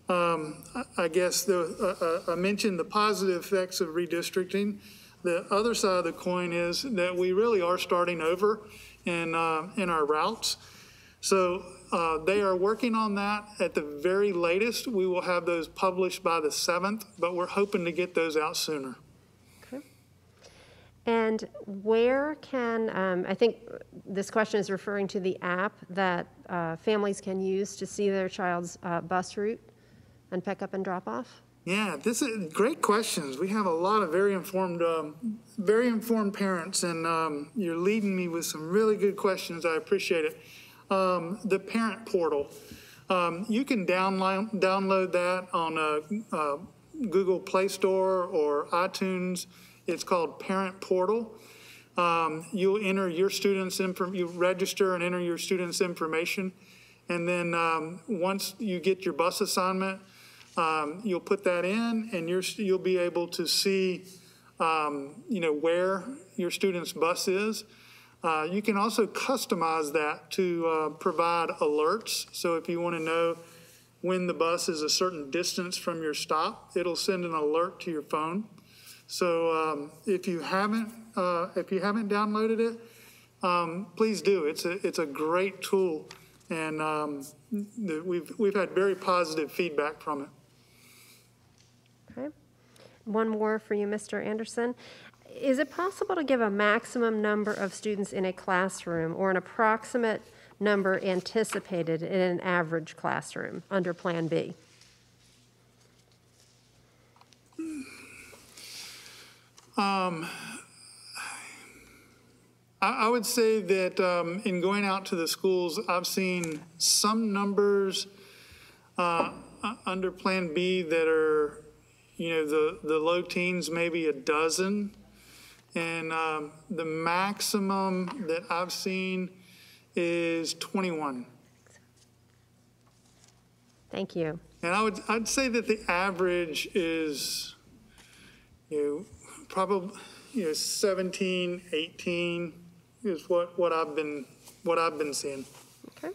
I guess I mentioned the positive effects of redistricting. The other side of the coin is that we really are starting over in our routes. So they are working on that. At the very latest, we will have those published by the 7th, but we're hoping to get those out sooner. Okay. And where can, I think this question is referring to the app that families can use to see their child's bus route and pick up and drop off? Yeah, this is great questions. We have a lot of very informed parents, and you're leading me with some really good questions. I appreciate it. The parent portal. You can download that on Google Play Store or iTunes. It's called Parent Portal. You'll enter your students' you register and enter your students' information, and then once you get your bus assignment, you'll put that in, and you'll be able to see, where your student's bus is. You can also customize that to provide alerts. So if you want to know when the bus is a certain distance from your stop, it'll send an alert to your phone. So if you haven't downloaded it, please do. It's a great tool, and we've had very positive feedback from it. Okay. One more for you, Mr. Anderson. Is it possible to give a maximum number of students in a classroom or an approximate number anticipated in an average classroom under Plan B? I would say that in going out to the schools, I've seen some numbers under Plan B that are, the low teens, maybe a dozen. And the maximum that I've seen is 21. Thank you. And I'd say that the average is, probably, 17, 18 is what I've been seeing. Okay.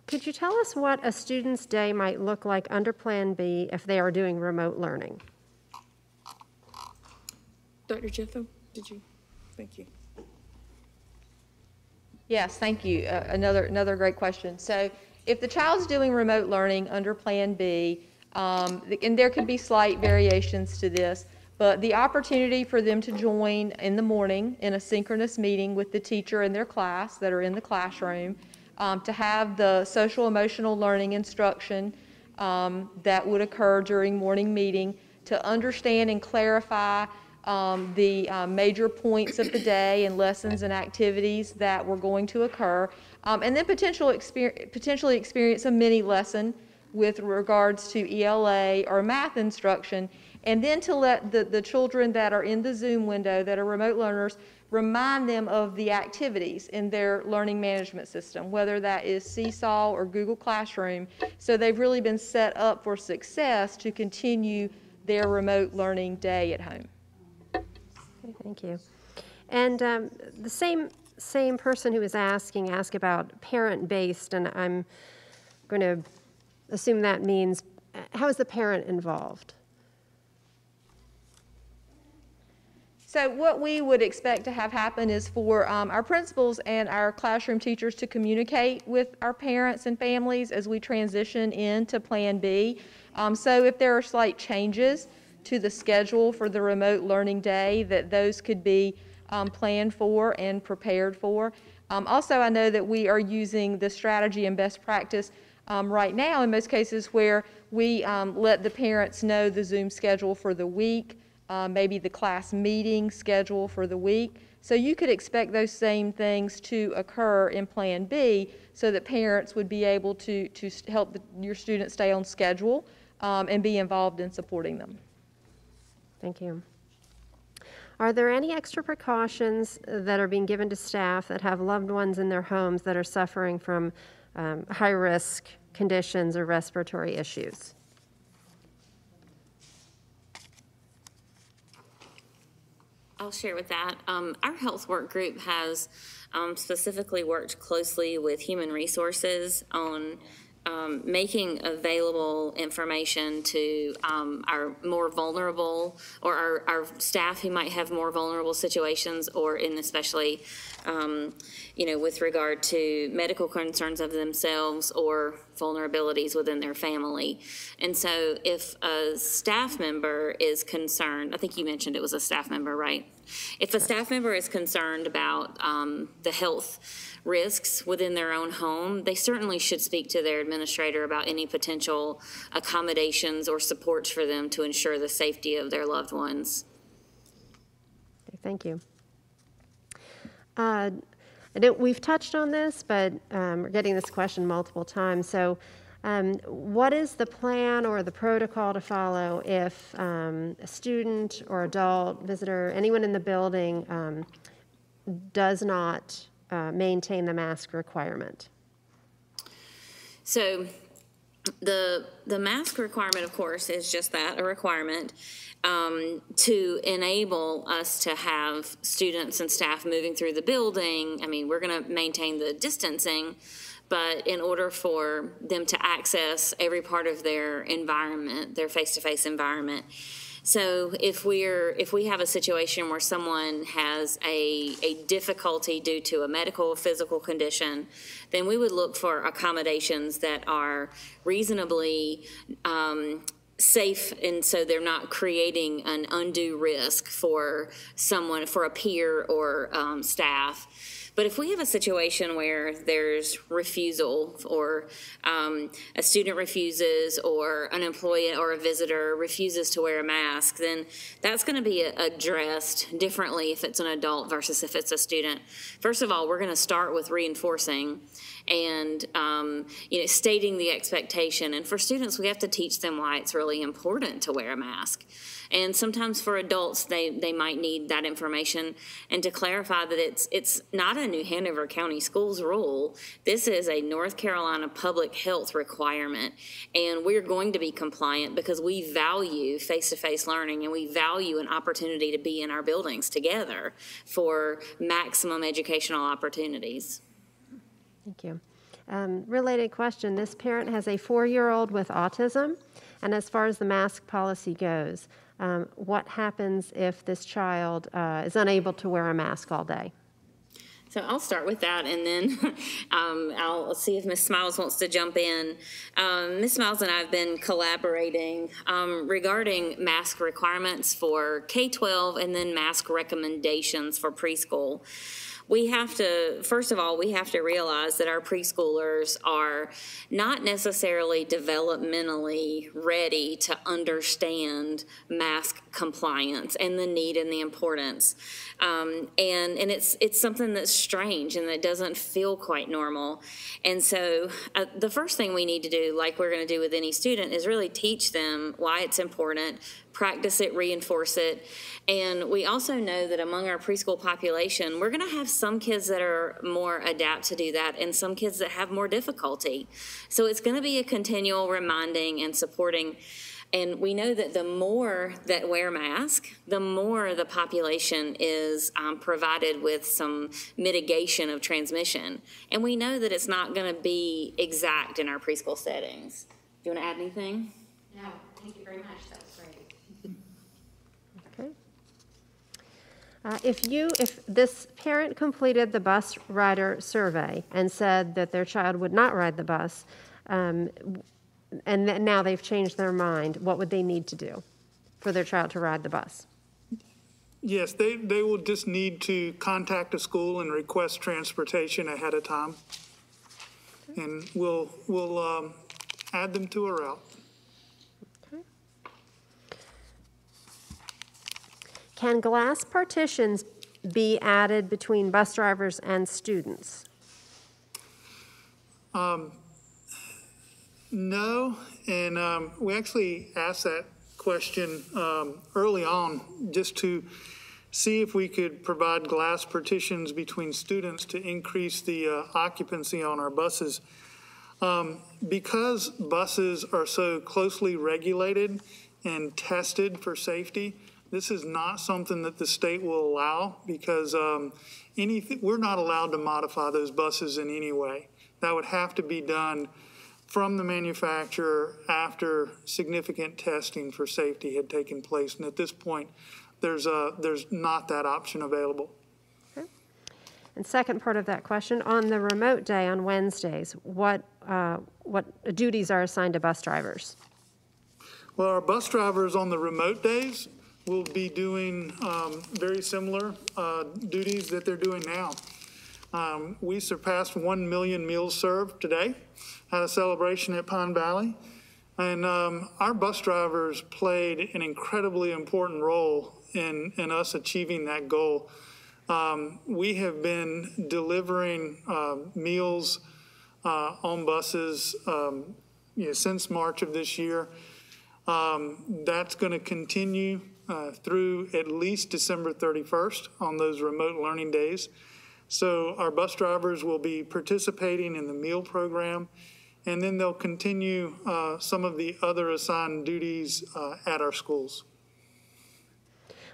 Could you tell us what a student's day might look like under Plan B if they are doing remote learning? Dr. Jethro, did you? Thank you. Yes, thank you. Another great question. So if the child's doing remote learning under Plan B, and there could be slight variations to this, but the opportunity for them to join in the morning in a synchronous meeting with the teacher in their class that are in the classroom, to have the social emotional learning instruction that would occur during morning meeting, to understand and clarify the major points of the day and lessons and activities that were going to occur, and then potentially experience a mini lesson with regards to ELA or math instruction, and then to let the children that are in the Zoom window, that are remote learners, remind them of the activities in their learning management system, whether that is Seesaw or Google Classroom. So they've really been set up for success to continue their remote learning day at home. Okay, thank you. And the same person who was asked about parent-based, and I'm going to assume that means, how is the parent involved? So what we would expect to have happen is for our principals and our classroom teachers to communicate with our parents and families as we transition into Plan B. So if there are slight changes to the schedule for the remote learning day, that those could be planned for and prepared for. Also, I know that we are using the strategy and best practice right now in most cases where we let the parents know the Zoom schedule for the week, maybe the class meeting schedule for the week. So you could expect those same things to occur in Plan B so that parents would be able to help your students stay on schedule and be involved in supporting them. Thank you. Are there any extra precautions that are being given to staff that have loved ones in their homes that are suffering from high-risk conditions or respiratory issues? I'll share with that. Our health work group has specifically worked closely with human resources on making available information to our more vulnerable, or our staff who might have more vulnerable situations, or in especially, with regard to medical concerns of themselves or vulnerabilities within their family. And so if a staff member is concerned, I think you mentioned it was a staff member, right? If a staff member is concerned about the health risks within their own home, they certainly should speak to their administrator about any potential accommodations or supports for them to ensure the safety of their loved ones. Okay, thank you. We've touched on this, but we're getting this question multiple times. So what is the plan or the protocol to follow if a student or adult, visitor, anyone in the building does not maintain the mask requirement? So the mask requirement, of course, is just that, a requirement to enable us to have students and staff moving through the building. I mean, we're going to maintain the distancing, but in order for them to access every part of their environment, their face-to-face environment. So if we have a situation where someone has a difficulty due to a medical or physical condition, then we would look for accommodations that are reasonably safe, and so they're not creating an undue risk for someone, for a peer or staff. But if we have a situation where there's refusal, or a student refuses, or an employee or a visitor refuses to wear a mask, then that's going to be addressed differently if it's an adult versus if it's a student. First of all, we're going to start with reinforcing and stating the expectation. And for students, we have to teach them why it's really important to wear a mask. And sometimes for adults, they might need that information, and to clarify that it's not a New Hanover County Schools rule. This is a North Carolina public health requirement, and we're going to be compliant because we value face-to-face learning, and we value an opportunity to be in our buildings together for maximum educational opportunities. Thank you. Related question, this parent has a 4-year-old with autism, and as far as the mask policy goes, what happens if this child is unable to wear a mask all day? So I'll start with that, and then I'll see if Ms. Smiles wants to jump in. Ms. Smiles and I have been collaborating regarding mask requirements for K-12 and then mask recommendations for preschool. we have to, first of all, we have to realize that our preschoolers are not necessarily developmentally ready to understand mask compliance and the need and the importance. And it's something that's strange and that doesn't feel quite normal. And so the first thing we need to do, like we're going to do with any student, is really teach them why it's important, practice it, reinforce it. And we also know that among our preschool population, we're going to have some kids that are more adept to do that and some kids that have more difficulty. So it's going to be a continual reminding and supporting. And we know that the more that wear masks, the more the population is provided with some mitigation of transmission. And we know that it's not going to be exact in our preschool settings. Do you want to add anything? No, thank you very much. That was great. Okay. If this parent completed the bus rider survey and said that their child would not ride the bus, and now they've changed their mind, what would they need to do for their child to ride the bus? Yes, they will just need to contact a school and request transportation ahead of time. And we'll add them to a route. Okay. Can glass partitions be added between bus drivers and students? No, and we actually asked that question early on just to see if we could provide glass partitions between students to increase the occupancy on our buses. Because buses are so closely regulated and tested for safety, this is not something that the state will allow because we're not allowed to modify those buses in any way. That would have to be done from the manufacturer after significant testing for safety had taken place. And at this point, there's not that option available. Okay. And second part of that question, on the remote day on Wednesdays, what duties are assigned to bus drivers? Well, our bus drivers on the remote days will be doing very similar duties that they're doing now. We surpassed 1 million meals served today at a celebration at Pine Valley. And our bus drivers played an incredibly important role in us achieving that goal. We have been delivering meals on buses since March of this year. That's going to continue through at least December 31st on those remote learning days. So our bus drivers will be participating in the meal program, and then they'll continue some of the other assigned duties at our schools.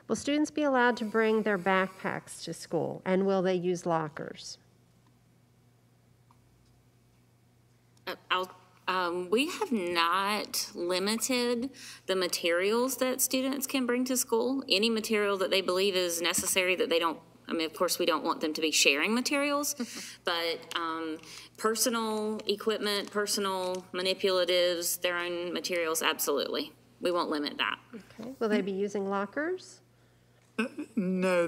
Will students be allowed to bring their backpacks to school, and will they use lockers? We have not limited the materials that students can bring to school. Any material that they believe is necessary that they don't, I mean, of course, we don't want them to be sharing materials, but personal equipment, personal manipulatives, their own materials, absolutely. We won't limit that. Okay. Will they be using lockers? No,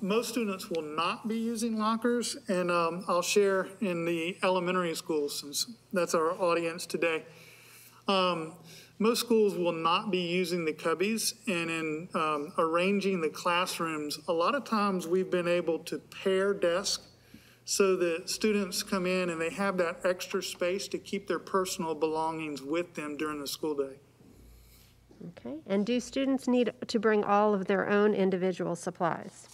most students will not be using lockers, and I'll share in the elementary schools, since that's our audience today. Most schools will not be using the cubbies, and in arranging the classrooms, a lot of times we've been able to pair desks so that students come in and they have that extra space to keep their personal belongings with them during the school day. Okay. And do students need to bring all of their own individual supplies?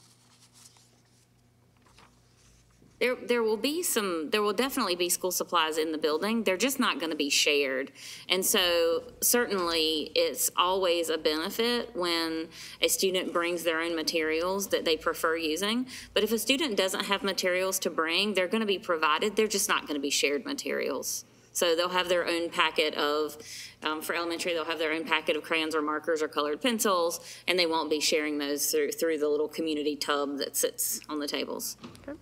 There will definitely be school supplies in the building. They're just not going to be shared. And so certainly it's always a benefit when a student brings their own materials that they prefer using. But if a student doesn't have materials to bring, they're going to be provided. They're just not going to be shared materials. So they'll have their own packet of, for elementary, they'll have their own packet of crayons or markers or colored pencils, and they won't be sharing those through the little community tub that sits on the tables. Okay.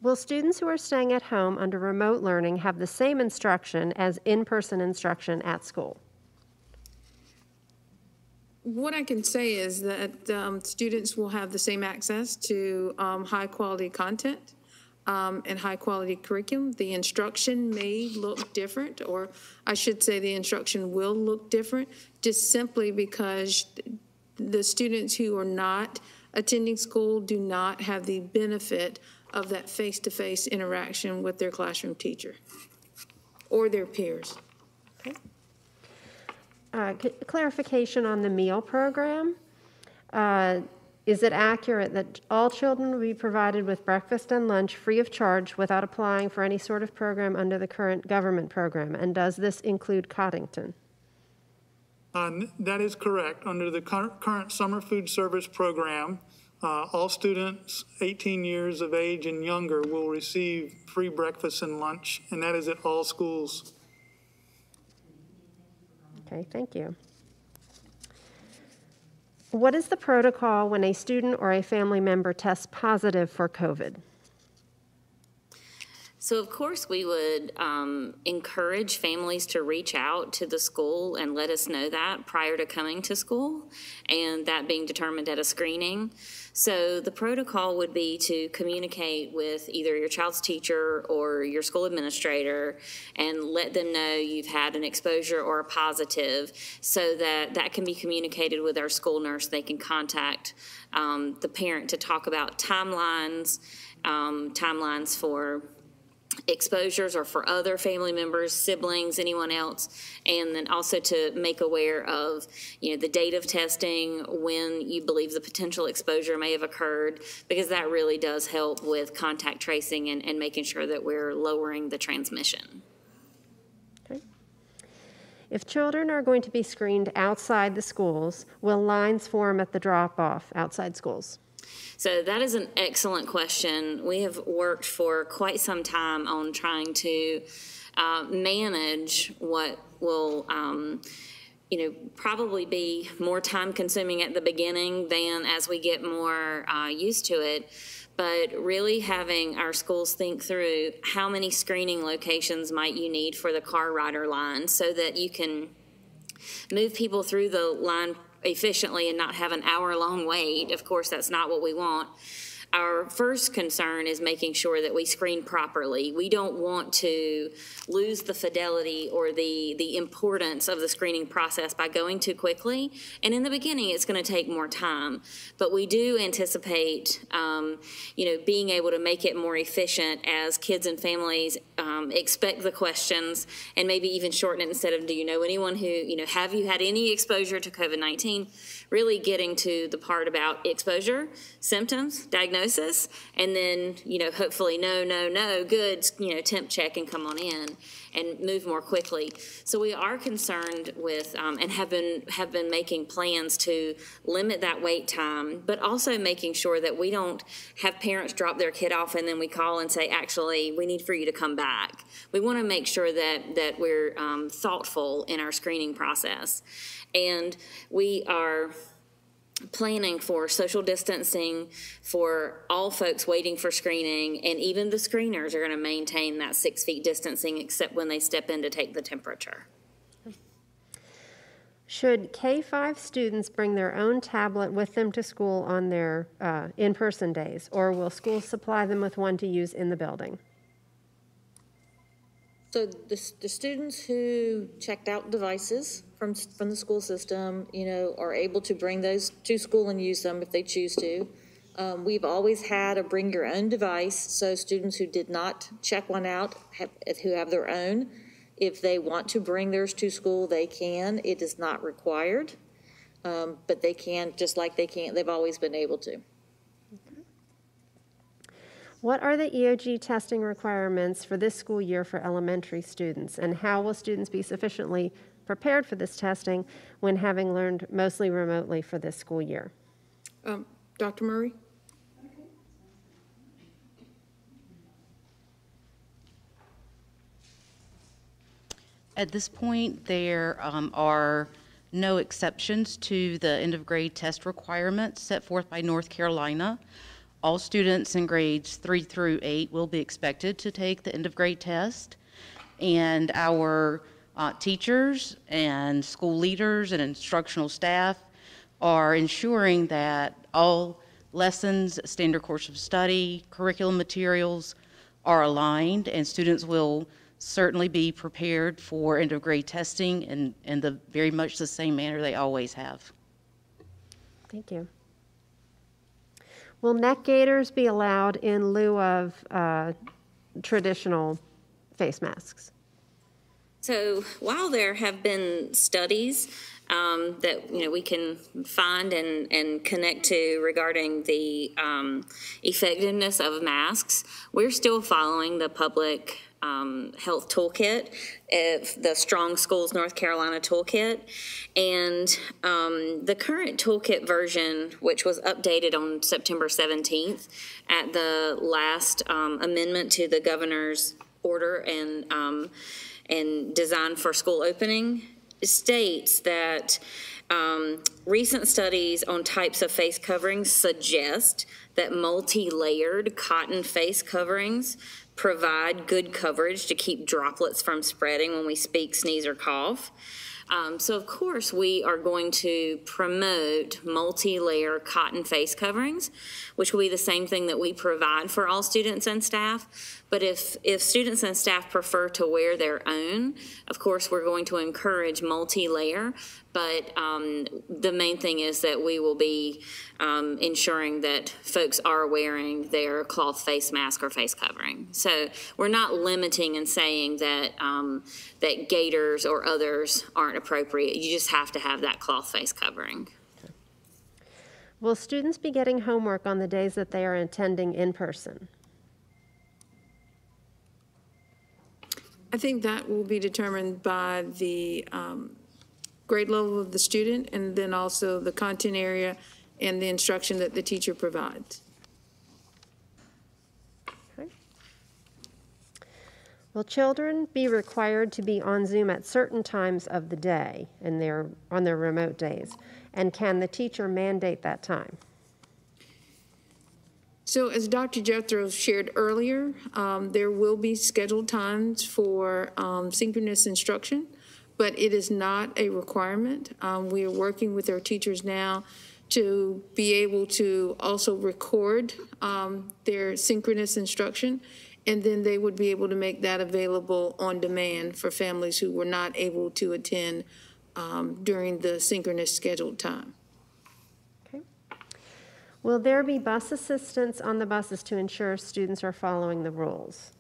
Will students who are staying at home under remote learning have the same instruction as in-person instruction at school? What I can say is that students will have the same access to high-quality content and high-quality curriculum. The instruction may look different, or I should say the instruction will look different, just simply because the students who are not attending school do not have the benefit of that face-to-face interaction with their classroom teacher or their peers. Clarification on the meal program. Is it accurate that all children will be provided with breakfast and lunch free of charge without applying for any sort of program under the current government program? And does this include Coddington? That is correct. Under the current summer food service program, all students 18 years of age and younger will receive free breakfast and lunch, and that is at all schools. Okay, thank you. What is the protocol when a student or a family member tests positive for COVID? So of course we would encourage families to reach out to the school and let us know that prior to coming to school, and that being determined at a screening. So the protocol would be to communicate with either your child's teacher or your school administrator and let them know you've had an exposure or a positive, so that that can be communicated with our school nurse. They can contact the parent to talk about timelines for exposures or for other family members, siblings, anyone else, and then also to make aware of, the date of testing, when you believe the potential exposure may have occurred, because that really does help with contact tracing and making sure that we're lowering the transmission. Okay. If children are going to be screened outside the schools, will lines form at the drop-off outside schools? So that is an excellent question. We have worked for quite some time on trying to manage what will, probably be more time consuming at the beginning than as we get more used to it. But really having our schools think through how many screening locations might you need for the car rider line, so that you can move people through the line efficiently and not have an hour-long wait. Of course, that's not what we want. Our first concern is making sure that we screen properly. We don't want to lose the fidelity or the importance of the screening process by going too quickly. And in the beginning, it's going to take more time. But we do anticipate, being able to make it more efficient as kids and families expect the questions, and maybe even shorten it instead of, do you know anyone who, have you had any exposure to COVID-19? Really getting to the part about exposure, symptoms, diagnosis, and then, hopefully no, good, temp check and come on in and move more quickly. So we are concerned with and have been making plans to limit that wait time, but also making sure that we don't have parents drop their kid off and then we call and say, actually, we need for you to come back. We want to make sure that we're thoughtful in our screening process. And we are planning for social distancing for all folks waiting for screening, and even the screeners are going to maintain that 6 feet distancing except when they step in to take the temperature. Should K-5 students bring their own tablet with them to school on their in-person days, or will schools supply them with one to use in the building? So the students who checked out devices from the school system, are able to bring those to school and use them if they choose to. We've always had a bring your own device, so students who did not check one out, who have their own, if they want to bring theirs to school, they can. It is not required, but they can, just like they've always been able to. What are the EOG testing requirements for this school year for elementary students, and how will students be sufficiently prepared for this testing when having learned mostly remotely for this school year? Dr. Murray? At this point, there are no exceptions to the end of grade test requirements set forth by North Carolina. All students in grades 3 through 8 will be expected to take the end of grade test, and our teachers and school leaders and instructional staff are ensuring that all lessons, standard course of study, curriculum materials are aligned, and students will certainly be prepared for end of grade testing in the very much the same manner they always have. Thank you. Will neck gaiters be allowed in lieu of traditional face masks? So while there have been studies that we can find and connect to regarding the effectiveness of masks, we're still following the public health toolkit, the Strong Schools North Carolina toolkit, and the current toolkit version, which was updated on September 17th at the last amendment to the governor's order and design for school opening, states that recent studies on types of face coverings suggest that multi-layered cotton face coverings provide good coverage to keep droplets from spreading when we speak, sneeze, or cough. So of course we are going to promote multi-layer cotton face coverings, which will be the same thing that we provide for all students and staff. But if students and staff prefer to wear their own, of course we're going to encourage multi-layer. But the main thing is that we will be ensuring that folks are wearing their cloth face mask or face covering. So we're not limiting and saying that that gaiters or others aren't appropriate. You just have to have that cloth face covering. Will students be getting homework on the days that they are attending in person? I think that will be determined by the grade level of the student, and then also the content area and the instruction that the teacher provides. Okay. Will children be required to be on Zoom at certain times of the day and on their remote days? And can the teacher mandate that time? So as Dr. Jethro shared earlier, there will be scheduled times for synchronous instruction, but it is not a requirement. We are working with our teachers now to be able to also record their synchronous instruction, and then they would be able to make that available on demand for families who were not able to attend during the synchronous scheduled time. Okay. Will there be bus assistants on the buses to ensure students are following the rules?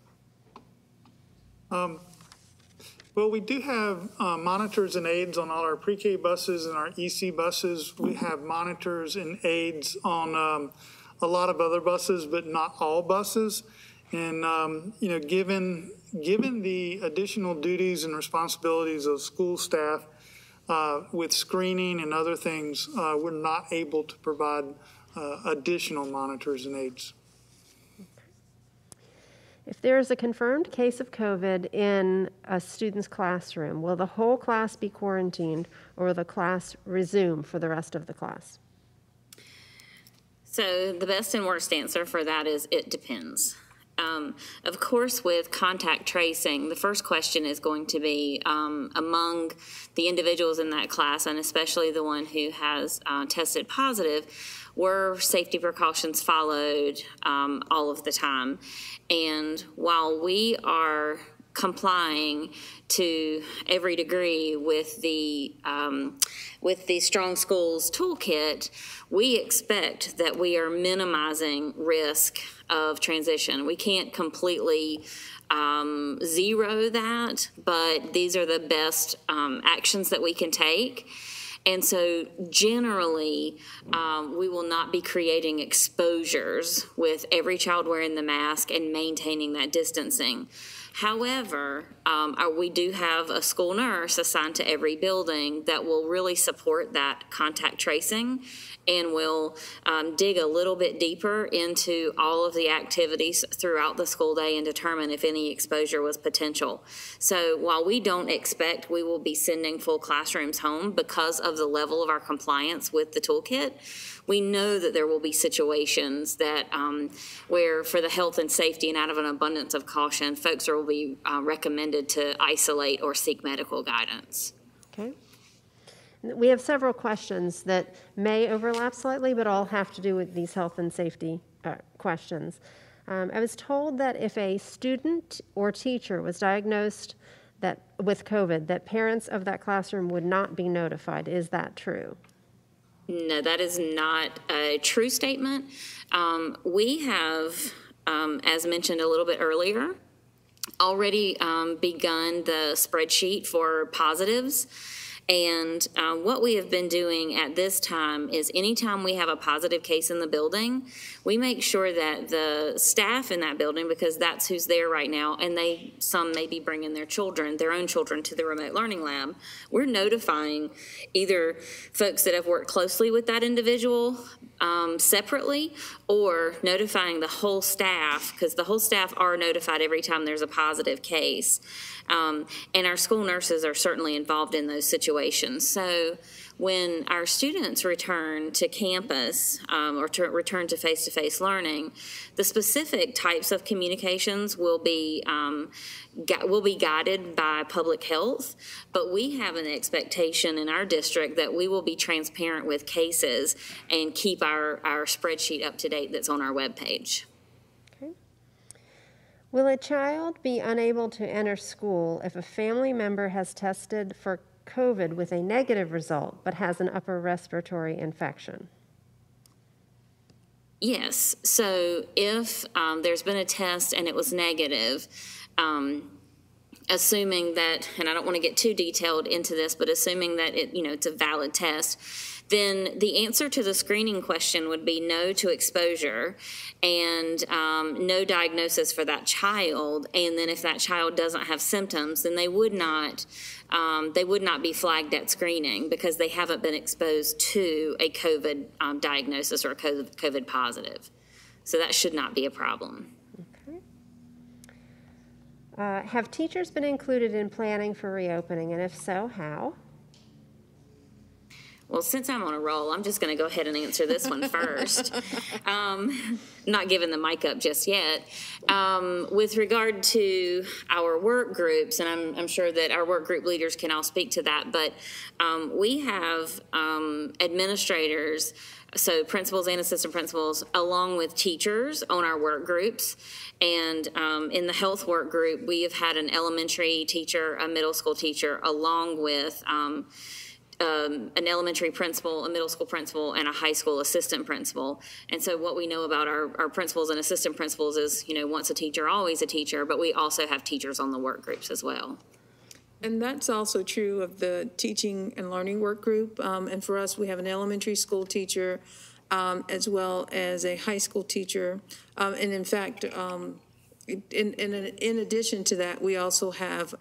Well, we do have monitors and aides on all our pre-K buses and our EC buses. We have monitors and aides on a lot of other buses, but not all buses. And given the additional duties and responsibilities of school staff with screening and other things, we're not able to provide additional monitors and aides. If there is a confirmed case of COVID in a student's classroom, will the whole class be quarantined, or will the class resume for the rest of the class? So the best and worst answer for that is it depends. Of course, with contact tracing, the first question is going to be among the individuals in that class, and especially the one who has tested positive, were safety precautions followed all of the time? And while we are complying to every degree with the Strong Schools toolkit, we expect that we are minimizing risk of transition. We can't completely zero that, but these are the best actions that we can take. And so generally, we will not be creating exposures with every child wearing the mask and maintaining that distancing. However, we do have a school nurse assigned to every building that will really support that contact tracing and will dig a little bit deeper into all of the activities throughout the school day and determine if any exposure was potential. So while we don't expect we will be sending full classrooms home because of the level of our compliance with the toolkit, we know that there will be situations that where for the health and safety and out of an abundance of caution, folks will be recommended to isolate or seek medical guidance. Okay. We have several questions that may overlap slightly, but all have to do with these health and safety questions. I was told that if a student or teacher was diagnosed with COVID, that parents of that classroom would not be notified. Is that true? No, that is not a true statement. We have, as mentioned a little bit earlier, already begun the spreadsheet for positives. And what we have been doing at this time is anytime we have a positive case in the building, we make sure that the staff in that building, because that's who's there right now, and some may be bringing their own children to the remote learning lab, we're notifying either folks that have worked closely with that individual separately, or notifying the whole staff, because the whole staff are notified every time there's a positive case. And our school nurses are certainly involved in those situations. So when our students return to campus or to return to face-to-face learning, the specific types of communications will be guided by public health, but we have an expectation in our district that we will be transparent with cases and keep our spreadsheet up to date that's on our webpage. Will a child be unable to enter school if a family member has tested for COVID with a negative result but has an upper respiratory infection? Yes. So if there's been a test and it was negative, assuming that, and I don't want to get too detailed into this, but assuming that it's a valid test, then the answer to the screening question would be no to exposure and no diagnosis for that child. And then if that child doesn't have symptoms, then they would not be flagged at screening because they haven't been exposed to a COVID diagnosis or a COVID positive. So that should not be a problem. Okay. Have teachers been included in planning for reopening, and if so, how? Well, since I'm on a roll, I'm just going to go ahead and answer this one first. Not giving the mic up just yet. With regard to our work groups, and I'm sure that our work group leaders can all speak to that, but we have administrators, so principals and assistant principals, along with teachers on our work groups. And in the health work group, we have had an elementary teacher, a middle school teacher, along with an elementary principal, a middle school principal, and a high school assistant principal. And so what we know about our principals and assistant principals is, once a teacher, always a teacher, but we also have teachers on the work groups as well. And that's also true of the teaching and learning work group. And for us, we have an elementary school teacher as well as a high school teacher. And in fact, in addition to that, we also have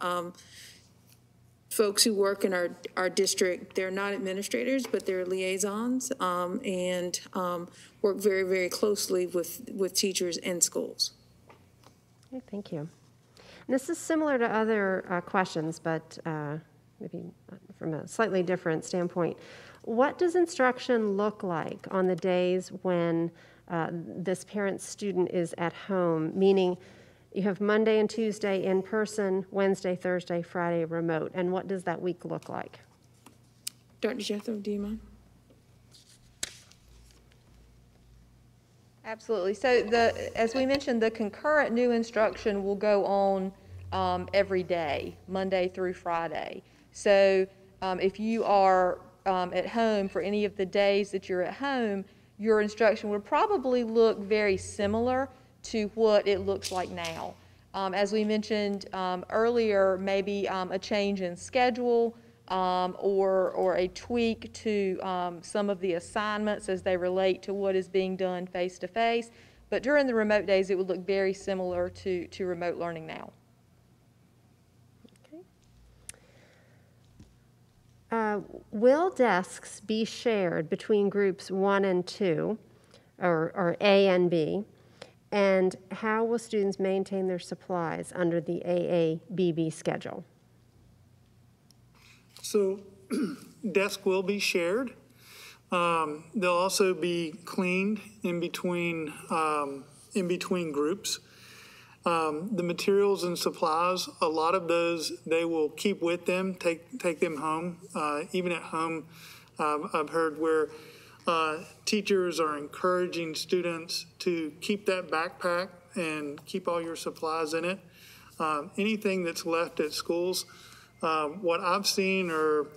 folks who work in our district. They're not administrators, but they're liaisons and work very, very closely with teachers and schools. Okay, thank you. And this is similar to other questions, but maybe from a slightly different standpoint. What does instruction look like on the days when this parent-student is at home, meaning you have Monday and Tuesday in person, Wednesday, Thursday, Friday remote, and what does that week look like? Dr. Jethro, do you mind? Absolutely. So as we mentioned, the concurrent new instruction will go on every day, Monday through Friday. So if you are at home for any of the days that you're at home, your instruction would probably look very similar to what it looks like now. As we mentioned earlier, maybe a change in schedule or a tweak to some of the assignments as they relate to what is being done face-to-face. But during the remote days, it would look very similar to remote learning now. Okay. Will desks be shared between groups 1 and 2, or A and B? And how will students maintain their supplies under the AABB schedule? So desk will be shared. They'll also be cleaned in between groups. The materials and supplies, a lot of those they will keep with them, take them home. Even at home, I've heard where teachers are encouraging students to keep that backpack and keep all your supplies in it. Anything that's left at schools, what I've seen are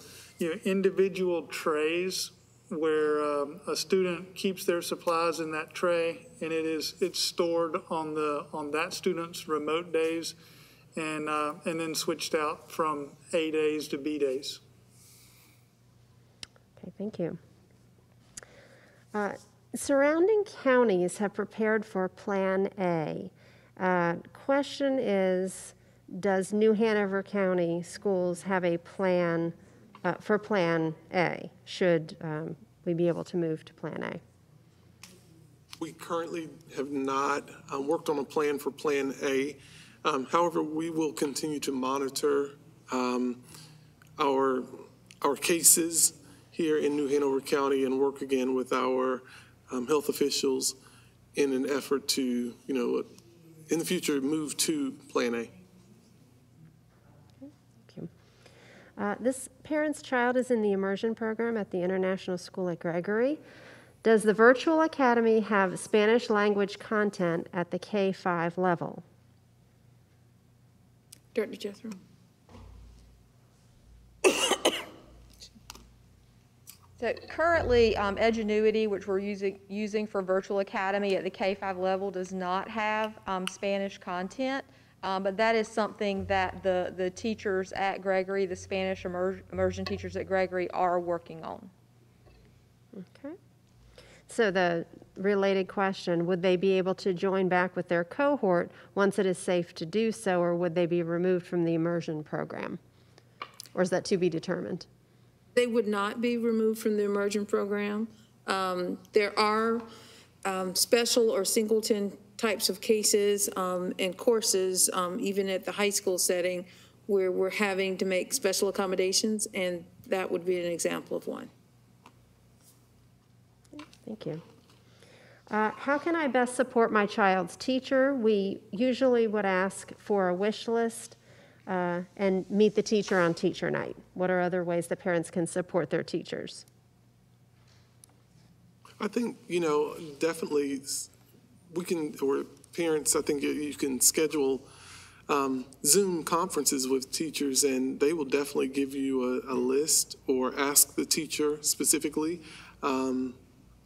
individual trays where a student keeps their supplies in that tray, and it's stored on that student's remote days, and then switched out from A days to B days. Okay, thank you. Surrounding counties have prepared for Plan A. Question is, does New Hanover County Schools have a plan for Plan A? Should we be able to move to Plan A? We currently have not worked on a plan for Plan A. However, we will continue to monitor our cases here in New Hanover County and work again with our health officials in an effort to, in the future, move to Plan A. This parent's child is in the immersion program at the International School at Gregory. Does the virtual academy have Spanish language content at the K-5 level? Director Jethro. So currently, Edgenuity, which we're using for virtual academy at the K-5 level, does not have Spanish content. But that is something that the teachers at Gregory, the Spanish immersion teachers at Gregory, are working on. Okay. So the related question, would they be able to join back with their cohort once it is safe to do so, or would they be removed from the immersion program? Or is that to be determined? They would not be removed from the immersion program. There are special or singleton types of cases and courses, even at the high school setting, where we're having to make special accommodations, and that would be an example of one. Thank you. How can I best support my child's teacher? We usually would ask for a wish list and meet the teacher on teacher night. What are other ways that parents can support their teachers? I think, definitely we can, or parents, I think you can schedule Zoom conferences with teachers, and they will definitely give you a list or ask the teacher specifically,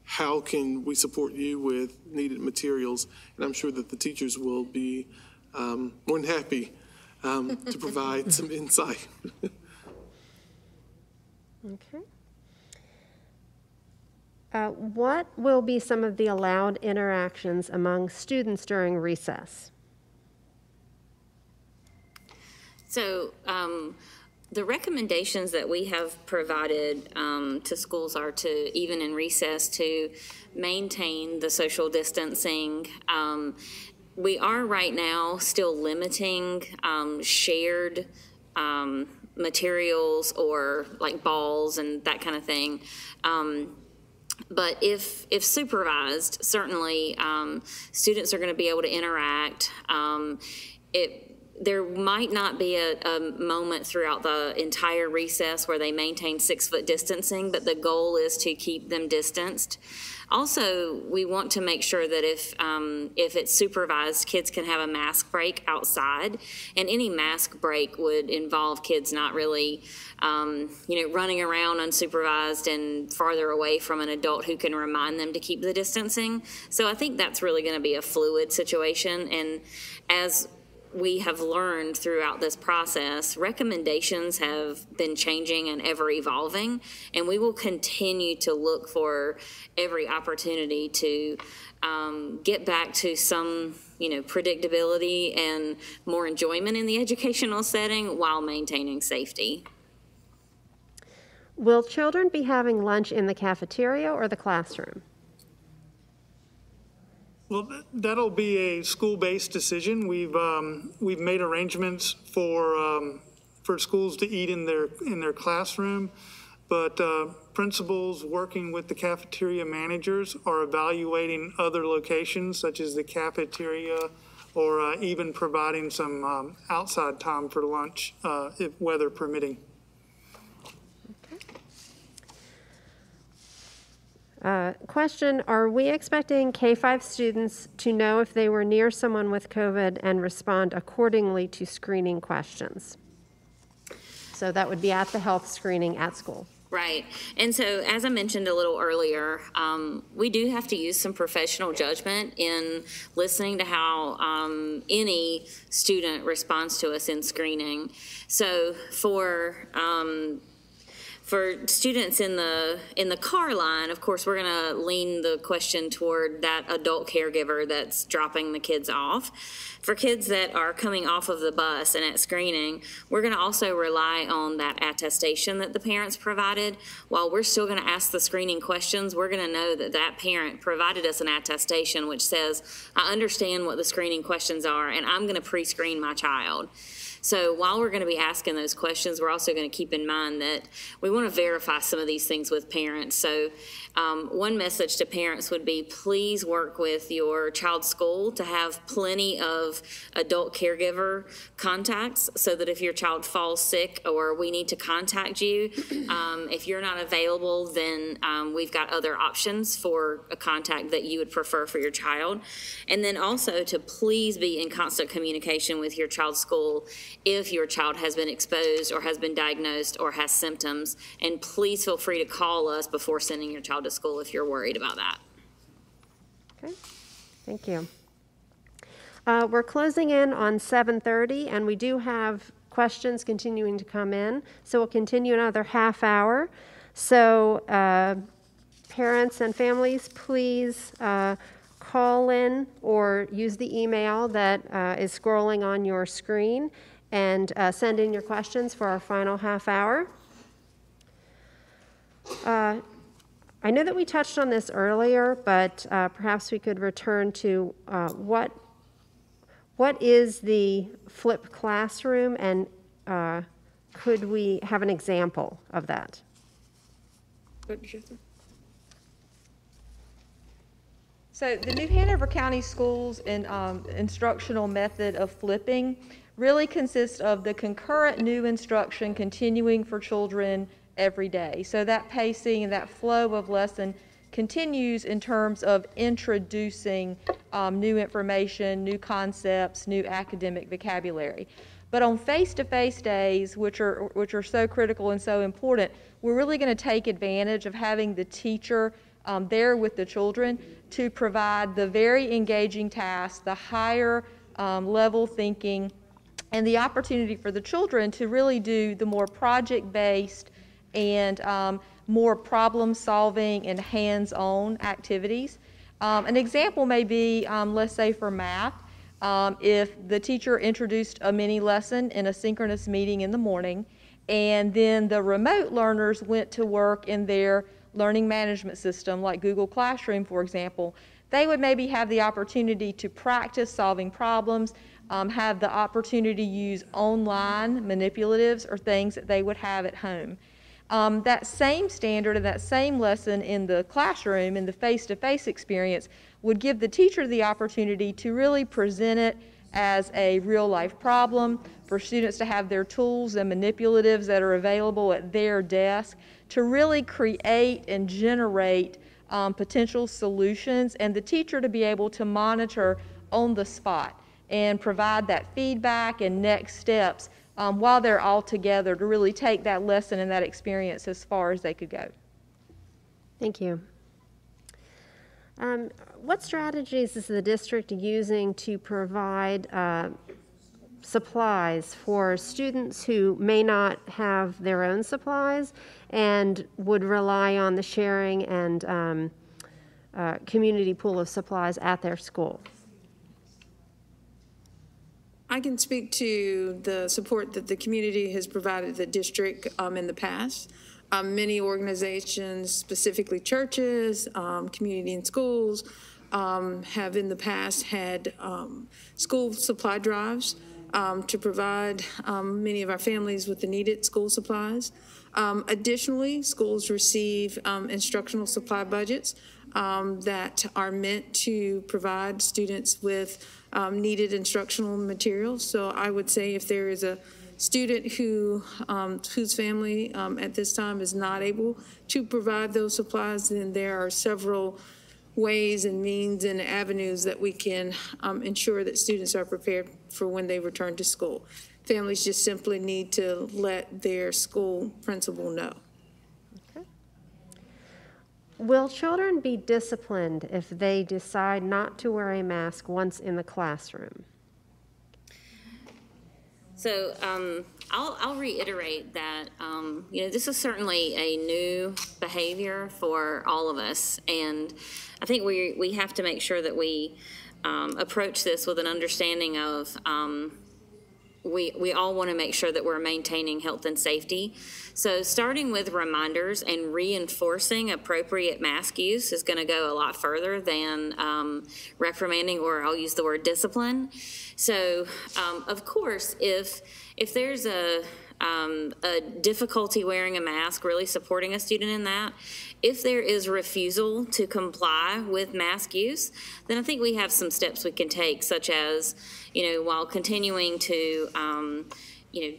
how can we support you with needed materials? And I'm sure that the teachers will be more than happy to provide some insight. Okay. What will be some of the allowed interactions among students during recess? So the recommendations that we have provided to schools are to, even in recess, to maintain the social distancing. We are right now still limiting shared materials or like balls and that kind of thing. But if supervised, certainly students are going to be able to interact. There might not be a moment throughout the entire recess where they maintain 6-foot distancing, but the goal is to keep them distanced. Also, we want to make sure that if it's supervised, kids can have a mask break outside, and any mask break would involve kids not really, running around unsupervised and farther away from an adult who can remind them to keep the distancing. So I think that's really going to be a fluid situation, and as we have learned throughout this process, recommendations have been changing and ever evolving, and we will continue to look for every opportunity to get back to some, predictability and more enjoyment in the educational setting while maintaining safety. Will children be having lunch in the cafeteria or the classroom? Well, that'll be a school-based decision. We've made arrangements for schools to eat in their classroom, but principals working with the cafeteria managers are evaluating other locations, such as the cafeteria or even providing some outside time for lunch, if weather permitting. Question, are we expecting K-5 students to know if they were near someone with COVID and respond accordingly to screening questions? So that would be at the health screening at school. Right. And so, as I mentioned a little earlier, we do have to use some professional judgment in listening to how any student responds to us in screening. So, for students in the car line, of course, we're going to lean the question toward that adult caregiver that's dropping the kids off. For kids that are coming off of the bus and at screening, we're going to also rely on that attestation that the parents provided. While we're still going to ask the screening questions, we're going to know that that parent provided us an attestation which says, I understand what the screening questions are, and I'm going to pre-screen my child. So while we're going to be asking those questions, we're also going to keep in mind that we want to verify some of these things with parents. So one message to parents would be, please work with your child's school to have plenty of adult caregiver contacts so that if your child falls sick or we need to contact you, if you're not available, then we've got other options for a contact that you would prefer for your child. And then also to please be in constant communication with your child's school if your child has been exposed or has been diagnosed or has symptoms. And please feel free to call us before sending your child to school if you're worried about that. Okay, thank you. We're closing in on 7:30, and we do have questions continuing to come in, so we'll continue another half hour. So parents and families, please call in or use the email that is scrolling on your screen and send in your questions for our final half hour. I know that we touched on this earlier, but perhaps we could return to what is the flipped classroom, and could we have an example of that? So the New Hanover County Schools and instructional method of flipping really consists of the concurrent new instruction continuing for children every day. So that pacing and that flow of lesson continues in terms of introducing new information, new concepts, new academic vocabulary. But on face-to-face days, which are so critical and so important, we're really going to take advantage of having the teacher there with the children to provide the very engaging tasks, the higher level thinking, and the opportunity for the children to really do the more project-based and more problem-solving and hands-on activities. An example may be, let's say for math, if the teacher introduced a mini lesson in a synchronous meeting in the morning, and then the remote learners went to work in their learning management system, like Google Classroom, for example, they would maybe have the opportunity to practice solving problems, have the opportunity to use online manipulatives or things that they would have at home. That same standard and that same lesson in the classroom, in the face-to-face experience, would give the teacher the opportunity to really present it as a real-life problem, for students to have their tools and manipulatives that are available at their desk to really create and generate potential solutions, and the teacher to be able to monitor on the spot and provide that feedback and next steps while they're all together to really take that lesson and that experience as far as they could go. Thank you. What strategies is the district using to provide supplies for students who may not have their own supplies and would rely on the sharing and community pool of supplies at their school? I can speak to the support that the community has provided the district in the past. Many organizations, specifically churches, community and schools, have in the past had school supply drives to provide many of our families with the needed school supplies. Additionally, schools receive instructional supply budgets that are meant to provide students with needed instructional materials. So I would say if there is a student whose family at this time is not able to provide those supplies, then there are several ways and means and avenues that we can ensure that students are prepared for when they return to school. Families just simply need to let their school principal know. Okay. Will children be disciplined if they decide not to wear a mask once in the classroom? So I'll reiterate that, this is certainly a new behavior for all of us. And I think we have to make sure that we approach this with an understanding of we all want to make sure that we're maintaining health and safety. So starting with reminders and reinforcing appropriate mask use is going to go a lot further than reprimanding, or I'll use the word discipline. So of course, if there's a difficulty wearing a mask, really supporting a student in that, if there is refusal to comply with mask use, then I think we have some steps we can take, such as, while continuing to,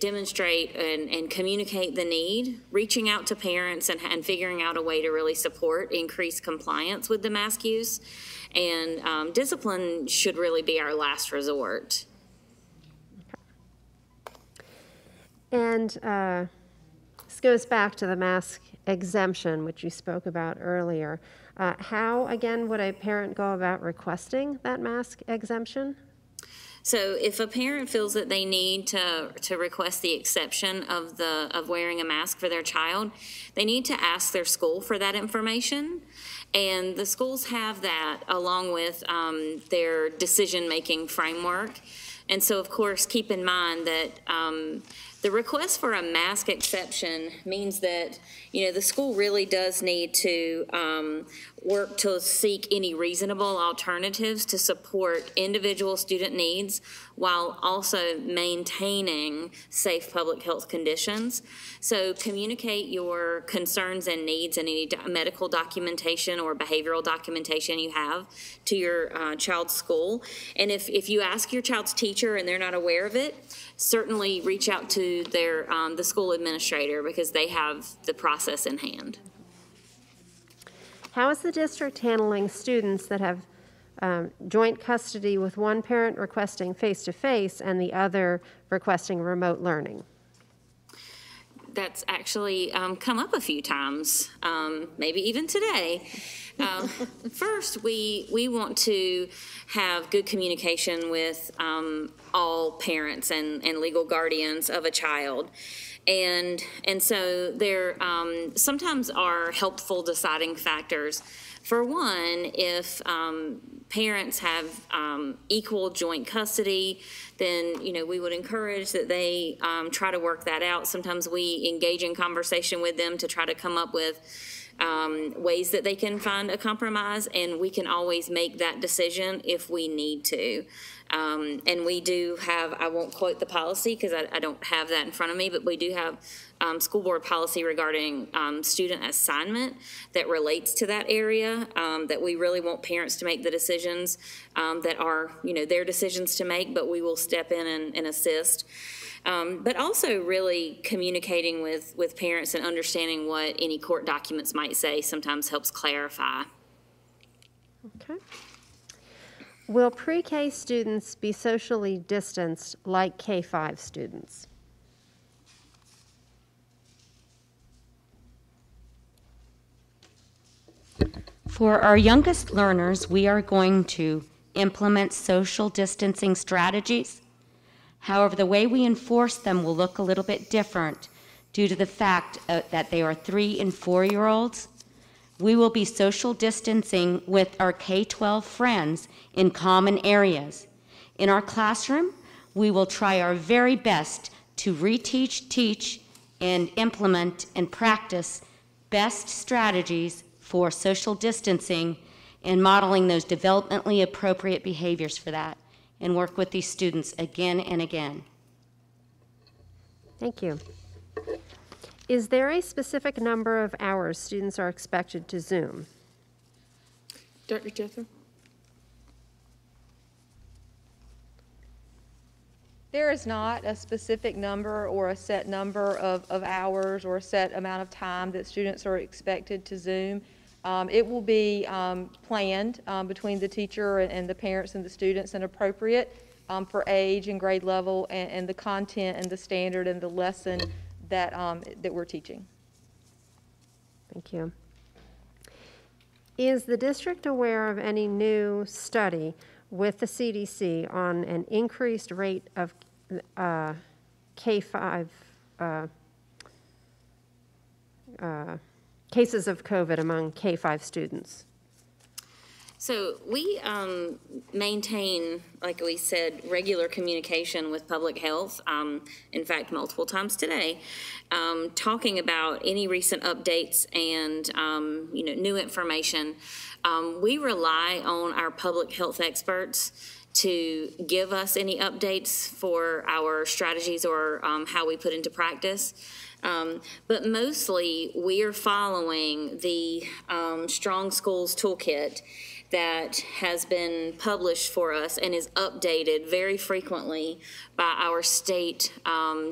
demonstrate and communicate the need, reaching out to parents and figuring out a way to really support increased compliance with the mask use. And discipline should really be our last resort. And this goes back to the mask exemption, which you spoke about earlier. How, again, would a parent go about requesting that mask exemption? So if a parent feels that they need to request the exception of wearing a mask for their child, they need to ask their school for that information. And the schools have that along with their decision-making framework. And so, of course, keep in mind that the request for a mask exception means that, the school really does need to work to seek any reasonable alternatives to support individual student needs while also maintaining safe public health conditions. So communicate your concerns and needs and any medical documentation or behavioral documentation you have to your child's school. And if you ask your child's teacher and they're not aware of it, certainly reach out to their the school administrator, because they have the process in hand. How is the district handling students that have joint custody with one parent requesting face-to-face and the other requesting remote learning? That's actually come up a few times, maybe even today. First, we want to have good communication with all parents and legal guardians of a child. And so there sometimes are helpful deciding factors. For one, if parents have equal joint custody, then we would encourage that they try to work that out. Sometimes we engage in conversation with them to try to come up with ways that they can find a compromise, and we can always make that decision if we need to. And we do have, I won't quote the policy because I don't have that in front of me, but we do have school board policy regarding student assignment that relates to that area, that we really want parents to make the decisions that are, their decisions to make, but we will step in and assist. But also really communicating with parents and understanding what any court documents might say sometimes helps clarify. Okay. Will pre-K students be socially distanced like K-5 students? For our youngest learners, we are going to implement social distancing strategies. However, the way we enforce them will look a little bit different due to the fact that they are 3 and 4-year-olds. We will be social distancing with our K-12 friends in common areas. In our classroom, we will try our very best to reteach, teach, and implement and practice best strategies for social distancing and modeling those developmentally appropriate behaviors for that and work with these students again and again. Thank you. Is there a specific number of hours students are expected to Zoom? Dr. Jethro? There is not a specific number or a set number of hours or a set amount of time that students are expected to Zoom. It will be planned between the teacher and the parents and the students and appropriate for age and grade level and the content and the standard and the lesson that we're teaching. Thank you. Is the district aware of any new study with the CDC on an increased rate of K-5 cases of COVID among K-5 students? So we maintain, like we said, regular communication with public health, in fact, multiple times today, talking about any recent updates and, new information. We rely on our public health experts to give us any updates for our strategies or how we put into practice. But mostly, we are following the Strong Schools Toolkit that has been published for us and is updated very frequently by our state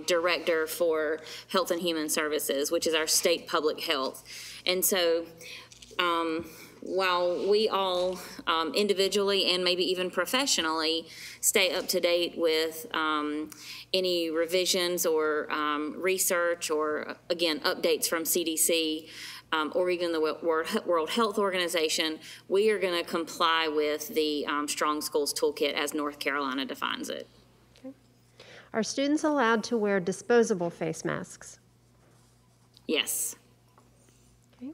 director for Health and Human Services, which is our state public health. And so while we all individually and maybe even professionally stay up to date with any revisions or research or, again, updates from CDC, or even the World Health Organization, we are going to comply with the Strong Schools Toolkit as North Carolina defines it. Okay. Are students allowed to wear disposable face masks? Yes. Okay.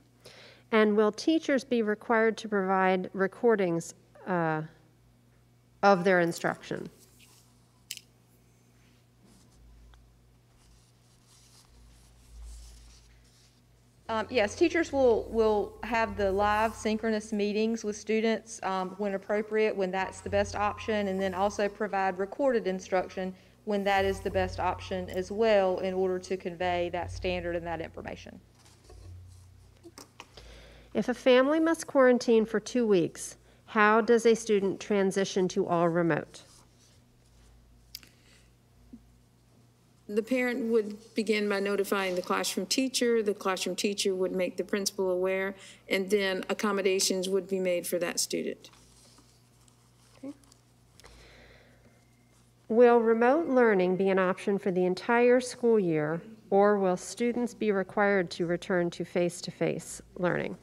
And will teachers be required to provide recordings of their instruction? Yes, teachers will have the live synchronous meetings with students when appropriate, when that's the best option, and then also provide recorded instruction when that is the best option as well in order to convey that standard and that information. If a family must quarantine for 2 weeks, how does a student transition to all remote? The parent would begin by notifying the classroom teacher would make the principal aware, and then accommodations would be made for that student. Okay. Will remote learning be an option for the entire school year, or will students be required to return to face-to-face learning?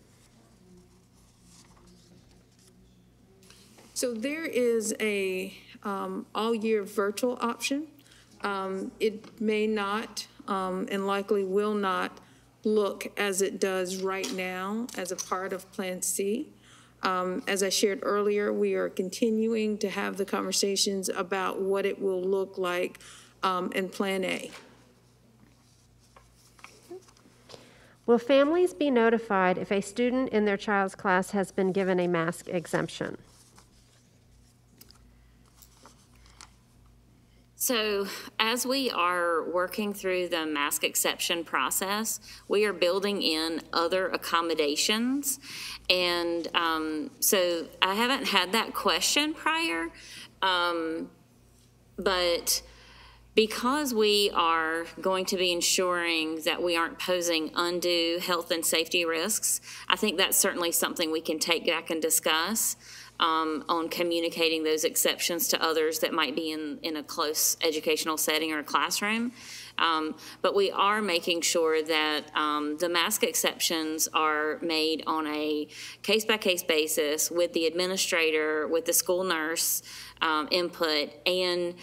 So there is a all-year virtual option. It may not and likely will not look as it does right now as a part of Plan C. As I shared earlier, we are continuing to have the conversations about what it will look like in Plan A. Will families be notified if a student in their child's class has been given a mask exemption? So as we are working through the mask exception process, we are building in other accommodations. And so I haven't had that question prior, but because we are going to be ensuring that we aren't posing undue health and safety risks, I think that's certainly something we can take back and discuss. On communicating those exceptions to others that might be in a close educational setting or a classroom. But we are making sure that the mask exceptions are made on a case-by-case basis with the administrator, with the school nurse input, and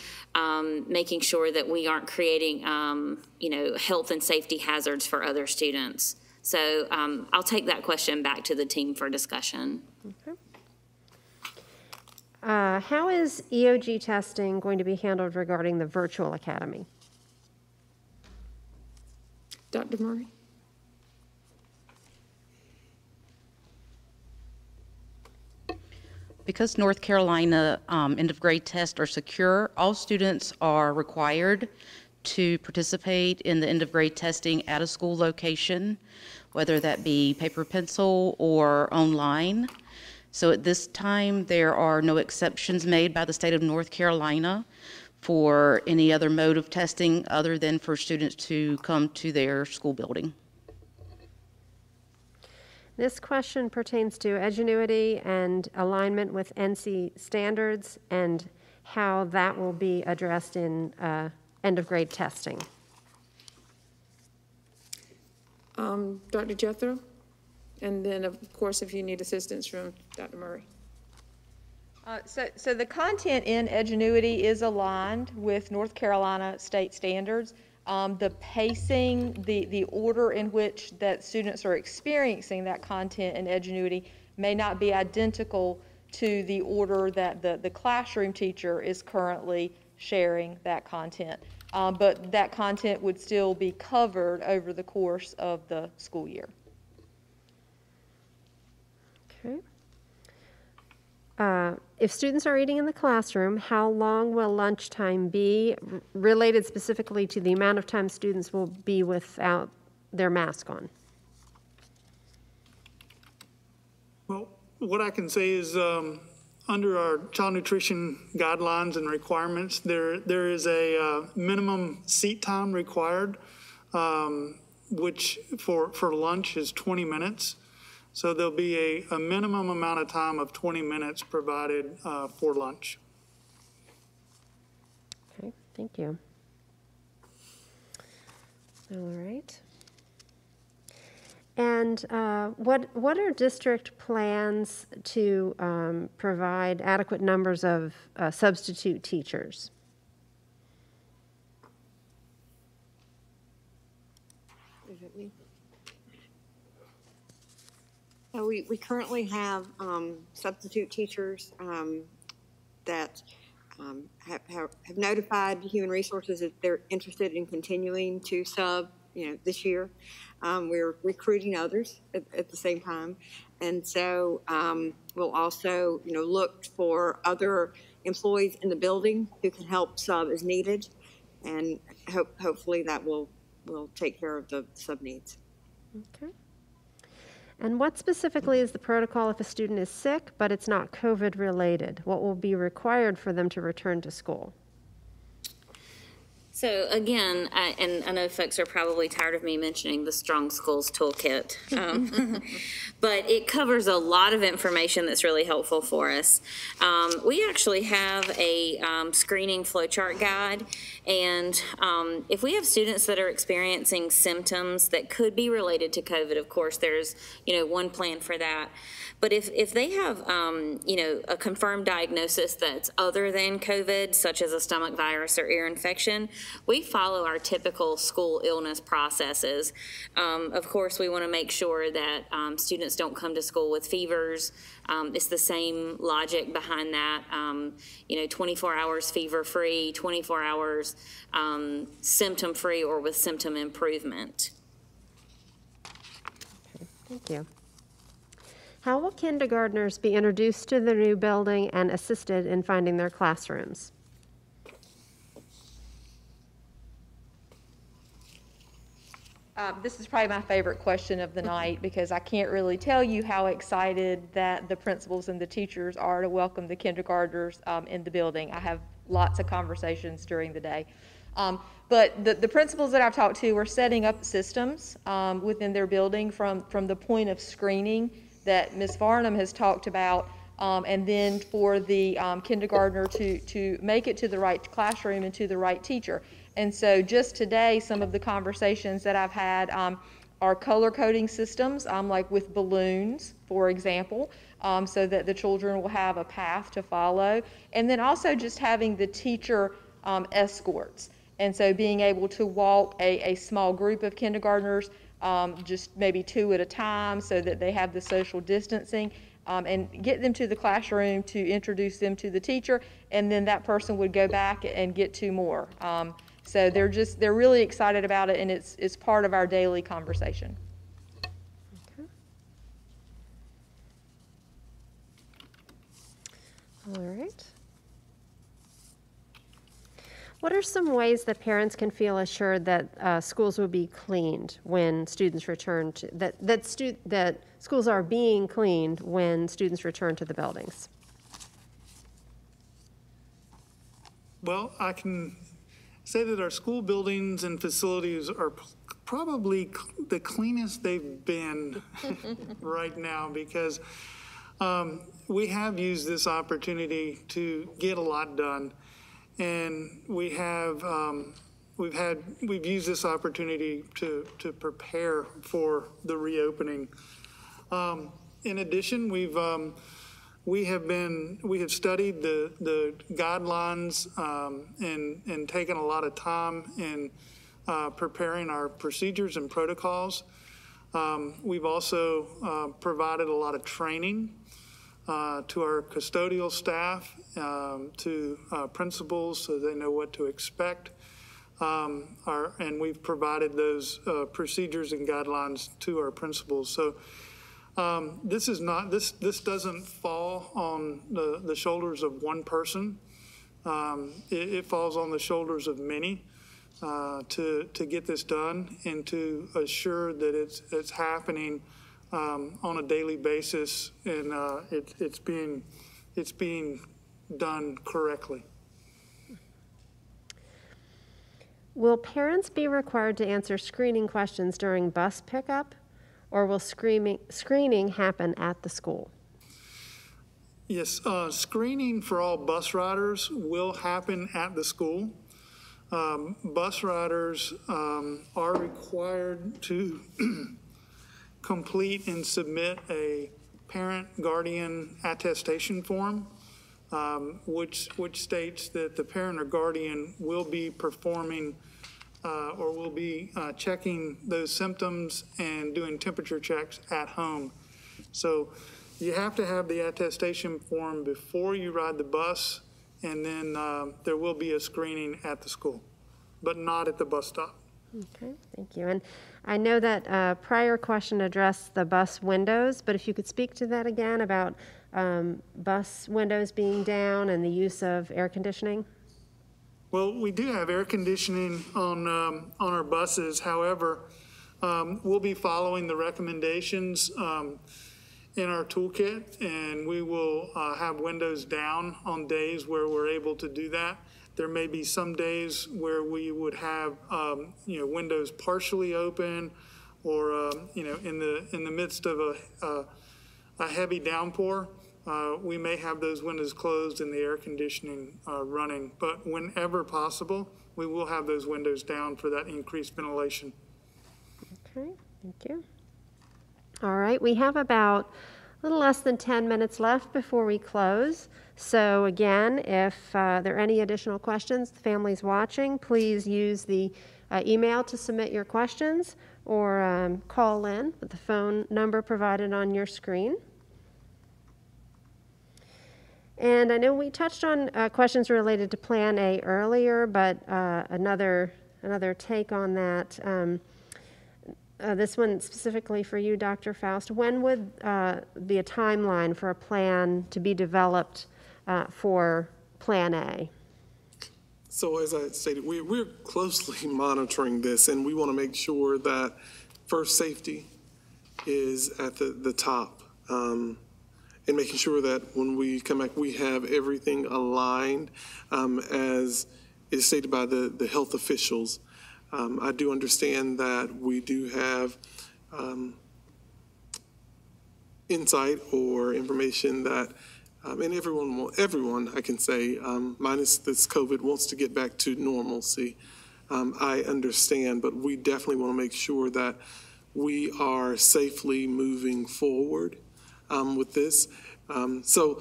making sure that we aren't creating, health and safety hazards for other students. So I'll take that question back to the team for discussion. Okay. How is EOG testing going to be handled regarding the virtual academy? Dr. Murray? Because North Carolina end of grade tests are secure, all students are required to participate in the end of grade testing at a school location, whether that be paper pencil or online. So at this time, there are no exceptions made by the state of North Carolina for any other mode of testing other than for students to come to their school building. This question pertains to Edgenuity and alignment with NC standards and how that will be addressed in end-of-grade testing. Dr. Jethro? And then, of course, if you need assistance from Dr. Murray. So the content in Edgenuity is aligned with North Carolina state standards. The pacing, the order in which that students are experiencing that content in Edgenuity may not be identical to the order that the classroom teacher is currently sharing that content. But that content would still be covered over the course of the school year. Okay. If students are eating in the classroom, how long will lunchtime be, related specifically to the amount of time students will be without their mask on? Well, what I can say is under our child nutrition guidelines and requirements, there is a minimum seat time required, which for lunch is 20 minutes. So there'll be a minimum amount of time of 20 minutes provided for lunch. Okay, thank you. All right. And what are district plans to provide adequate numbers of substitute teachers? We currently have substitute teachers that have notified Human Resources that they're interested in continuing to sub, this year. We're recruiting others at the same time. And so we'll also, look for other employees in the building who can help sub as needed. And hopefully that will take care of the sub needs. Okay. And what specifically is the protocol if a student is sick, but it's not COVID related? What will be required for them to return to school? So again, and I know folks are probably tired of me mentioning the Strong Schools Toolkit, but it covers a lot of information that's really helpful for us. We actually have a screening flowchart guide, and if we have students that are experiencing symptoms that could be related to COVID, of course, there's one plan for that. But if they have, a confirmed diagnosis that's other than COVID, such as a stomach virus or ear infection, we follow our typical school illness processes. Of course, we want to make sure that students don't come to school with fevers. It's the same logic behind that, 24 hours fever-free, 24 hours symptom-free or with symptom improvement. Okay, thank you. How will kindergartners be introduced to the new building and assisted in finding their classrooms? This is probably my favorite question of the night because I can't really tell you how excited that the principals and the teachers are to welcome the kindergartners in the building. I have lots of conversations during the day. But the principals that I've talked to are setting up systems within their building from the point of screening that Ms. Varnum has talked about, and then for the kindergartner to make it to the right classroom and to the right teacher. And so just today, some of the conversations that I've had are color coding systems, like with balloons, for example, so that the children will have a path to follow. And then also just having the teacher escorts. And so being able to walk a small group of kindergartners, just maybe 2 at a time so that they have the social distancing, and get them to the classroom to introduce them to the teacher, and then that person would go back and get 2 more. So they're really excited about it, and it's part of our daily conversation. Okay. All right. What are some ways that parents can feel assured that schools will be cleaned when students return to, that schools are being cleaned when students return to the buildings? Well, I can say that our school buildings and facilities are probably the cleanest they've been right now, because we have used this opportunity to get a lot done, and we've used this opportunity to prepare for the reopening. In addition, we have studied the guidelines and taken a lot of time in preparing our procedures and protocols. We've also provided a lot of training to our custodial staff, to principals, so they know what to expect. And we've provided those procedures and guidelines to our principals. So this doesn't fall on the shoulders of one person. It falls on the shoulders of many to get this done and to assure that it's happening on a daily basis, and it's being done correctly. Will parents be required to answer screening questions during bus pickup, or will screening happen at the school? Yes, screening for all bus riders will happen at the school. Bus riders are required to complete and submit a parent guardian attestation form, which states that the parent or guardian will be performing or will be checking those symptoms and doing temperature checks at home. So you have to have the attestation form before you ride the bus, and then there will be a screening at the school, but not at the bus stop. Okay, thank you. And I know that prior question addressed the bus windows, but if you could speak to that again about bus windows being down and the use of air conditioning? Well, we do have air conditioning on our buses. However, we'll be following the recommendations in our toolkit, and we will have windows down on days where we're able to do that. There may be some days where we would have windows partially open, or in the midst of a heavy downpour, we may have those windows closed and the air conditioning running. But whenever possible, we will have those windows down for that increased ventilation. Okay, thank you. All right, we have about a little less than 10 minutes left before we close. So again, if there are any additional questions, the families watching, please use the email to submit your questions, or call in with the phone number provided on your screen. And I know we touched on questions related to Plan A earlier, but another take on that. This one specifically for you, Dr. Faust. When would be a timeline for a plan to be developed for Plan A? So as I stated, we're closely monitoring this, and we want to make sure that first safety is at the top, and making sure that when we come back, we have everything aligned as is stated by the health officials. I do understand that we do have insight or information that, and everyone, I can say, minus this COVID, wants to get back to normalcy. I understand, but we definitely want to make sure that we are safely moving forward with this. So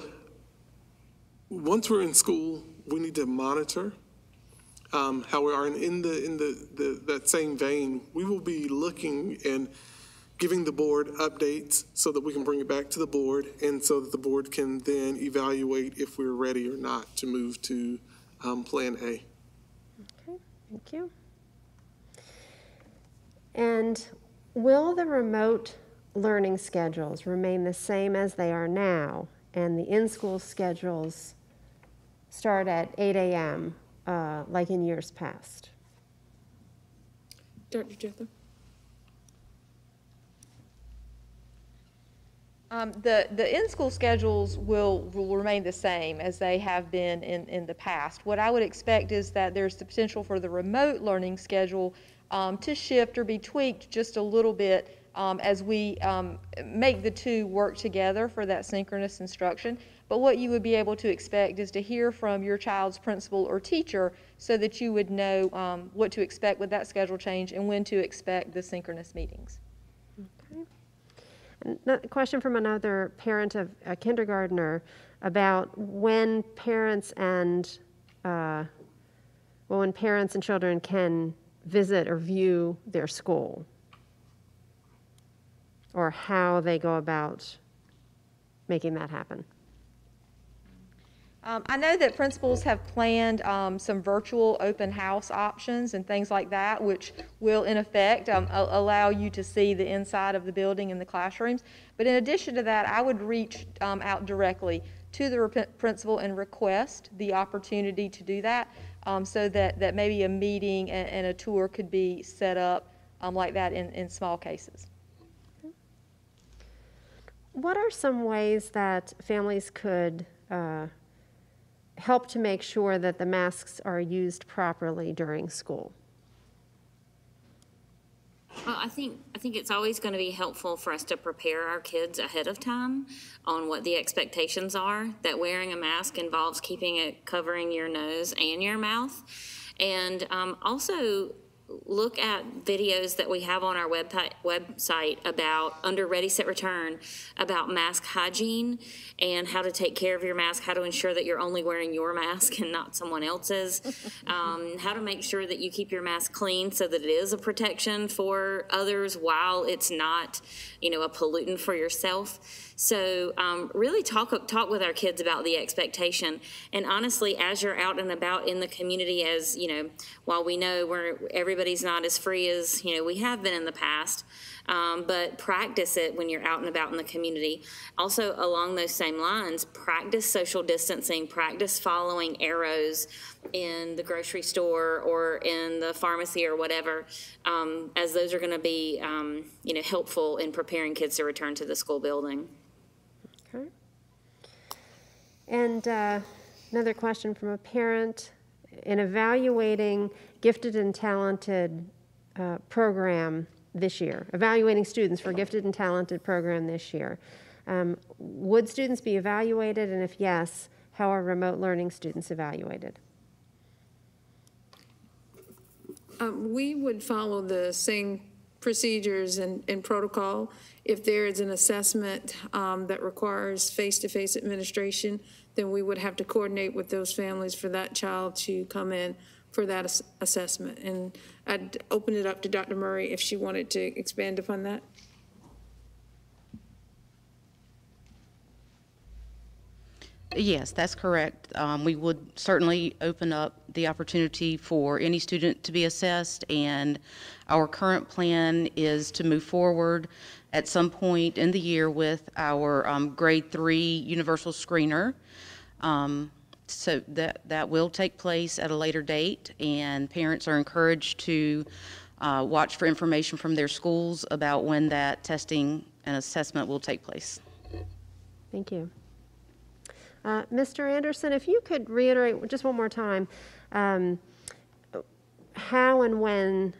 once we're in school, we need to monitor how we are. And in that same vein, we will be looking and giving the board updates so that we can bring it back to the board, and so that the board can then evaluate if we're ready or not to move to Plan A. Okay, thank you. And will the remote learning schedules remain the same as they are now and the in-school schedules start at 8 a.m. Like in years past? Dr. Jethro? The in-school schedules will remain the same as they have been in the past. What I would expect is that there's the potential for the remote learning schedule to shift or be tweaked just a little bit as we make the two work together for that synchronous instruction. But what you would be able to expect is to hear from your child's principal or teacher so that you would know what to expect with that schedule change and when to expect the synchronous meetings. A question from another parent of a kindergartner about when parents and children can visit or view their school, or how they go about making that happen. I know that principals have planned some virtual open house options and things like that, which will in effect allow you to see the inside of the building and the classrooms. But in addition to that, I would reach out directly to the principal and request the opportunity to do that so that maybe a meeting and a tour could be set up like that in small cases. What are some ways that families could help to make sure that the masks are used properly during school? Well, I think it's always going to be helpful for us to prepare our kids ahead of time on what the expectations are, that wearing a mask involves covering your nose and your mouth. And also look at videos that we have on our website about, under Ready, Set, Return, about mask hygiene and how to take care of your mask, how to ensure that you're only wearing your mask and not someone else's, how to make sure that you keep your mask clean so that it is a protection for others while it's not, a pollutant for yourself. So really talk with our kids about the expectation. And honestly, as you're out and about in the community, as while we know everybody's not as free as we have been in the past, but practice it when you're out and about in the community. Also, along those same lines, practice social distancing, practice following arrows in the grocery store or in the pharmacy or whatever, as those are going to be helpful in preparing kids to return to the school building. Okay. And another question from a parent: in evaluating gifted and talented program this year, evaluating students for gifted and talented program this year, would students be evaluated, and if yes, how are remote learning students evaluated? We would follow the same procedures and protocol. If there is an assessment that requires face-to-face administration, then we would have to coordinate with those families for that child to come in for that assessment. And I'd open it up to Dr. Murray if she wanted to expand upon that. Yes, that's correct. We would certainly open up the opportunity for any student to be assessed, and our current plan is to move forward at some point in the year with our grade 3 universal screener. So that will take place at a later date, and parents are encouraged to watch for information from their schools about when that testing and assessment will take place. Thank you. Mr. Anderson, if you could reiterate just one more time how and when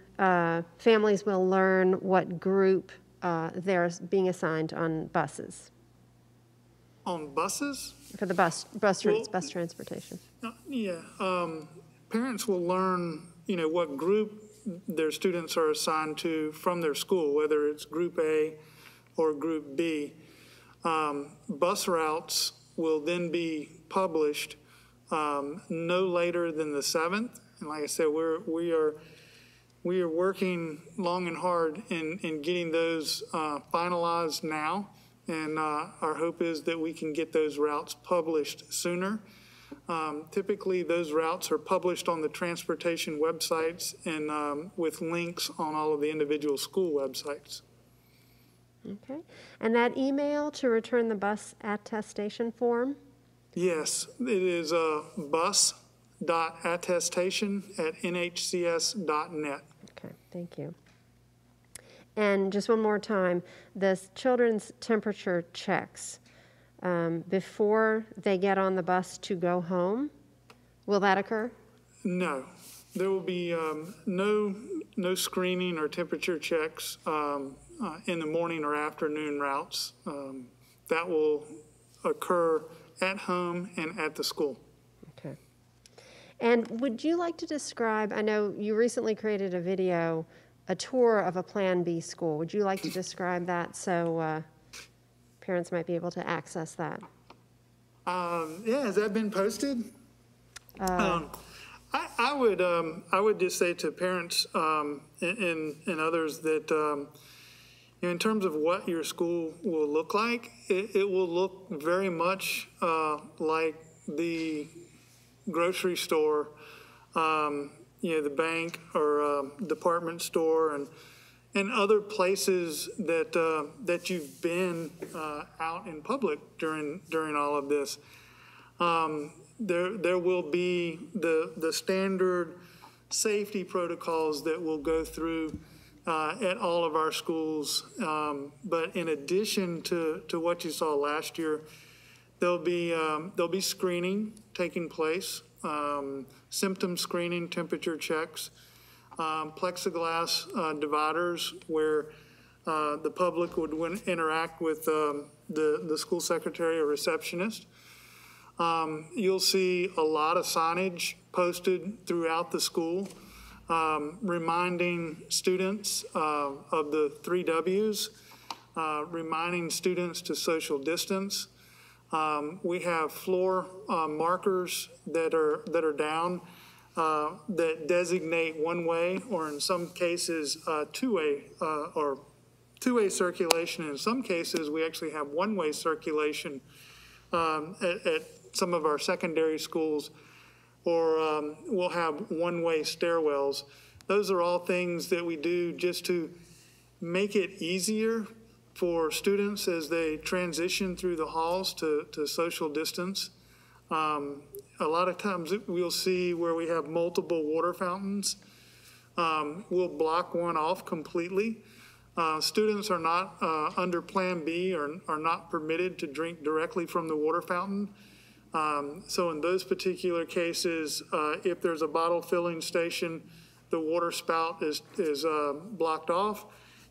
families will learn what group they're being assigned on buses. On buses? For the bus transportation. Parents will learn, what group their students are assigned to from their school, whether it's Group A or Group B. Bus routes will then be published no later than the 7th. And like I said, we are working long and hard in getting those finalized now. And our hope is that we can get those routes published sooner. Typically, those routes are published on the transportation websites and with links on all of the individual school websites. Okay. And that email to return the bus attestation form? Yes, it is bus.attestation@nhcs.net. Okay, thank you. And just one more time, the children's temperature checks before they get on the bus to go home, will that occur? No, there will be no screening or temperature checks in the morning or afternoon routes. That will occur at home and at the school. Okay. And would you like to describe, I know you recently created a video, a tour of a Plan B school. Would you like to describe that so parents might be able to access that? Yeah, has that been posted? I would just say to parents and others that in terms of what your school will look like, it will look very much like the grocery store, the bank or department store, and other places that you've been out in public during all of this. There will be the standard safety protocols that will go through at all of our schools. But in addition to what you saw last year, there'll be screening taking place, symptom screening, temperature checks, plexiglass dividers where the public would interact with the school secretary or receptionist. You'll see a lot of signage posted throughout the school, reminding students of the 3 W's, reminding students to social distance. We have floor markers that are down that designate one way, or in some cases two-way circulation. In some cases, we actually have one-way circulation at some of our secondary schools, or we'll have one-way stairwells. Those are all things that we do just to make it easier for students as they transition through the halls to social distance. A lot of times we'll see where we have multiple water fountains. We'll block one off completely. Students are not under Plan B or are not permitted to drink directly from the water fountain. So in those particular cases, if there's a bottle filling station, the water spout is blocked off.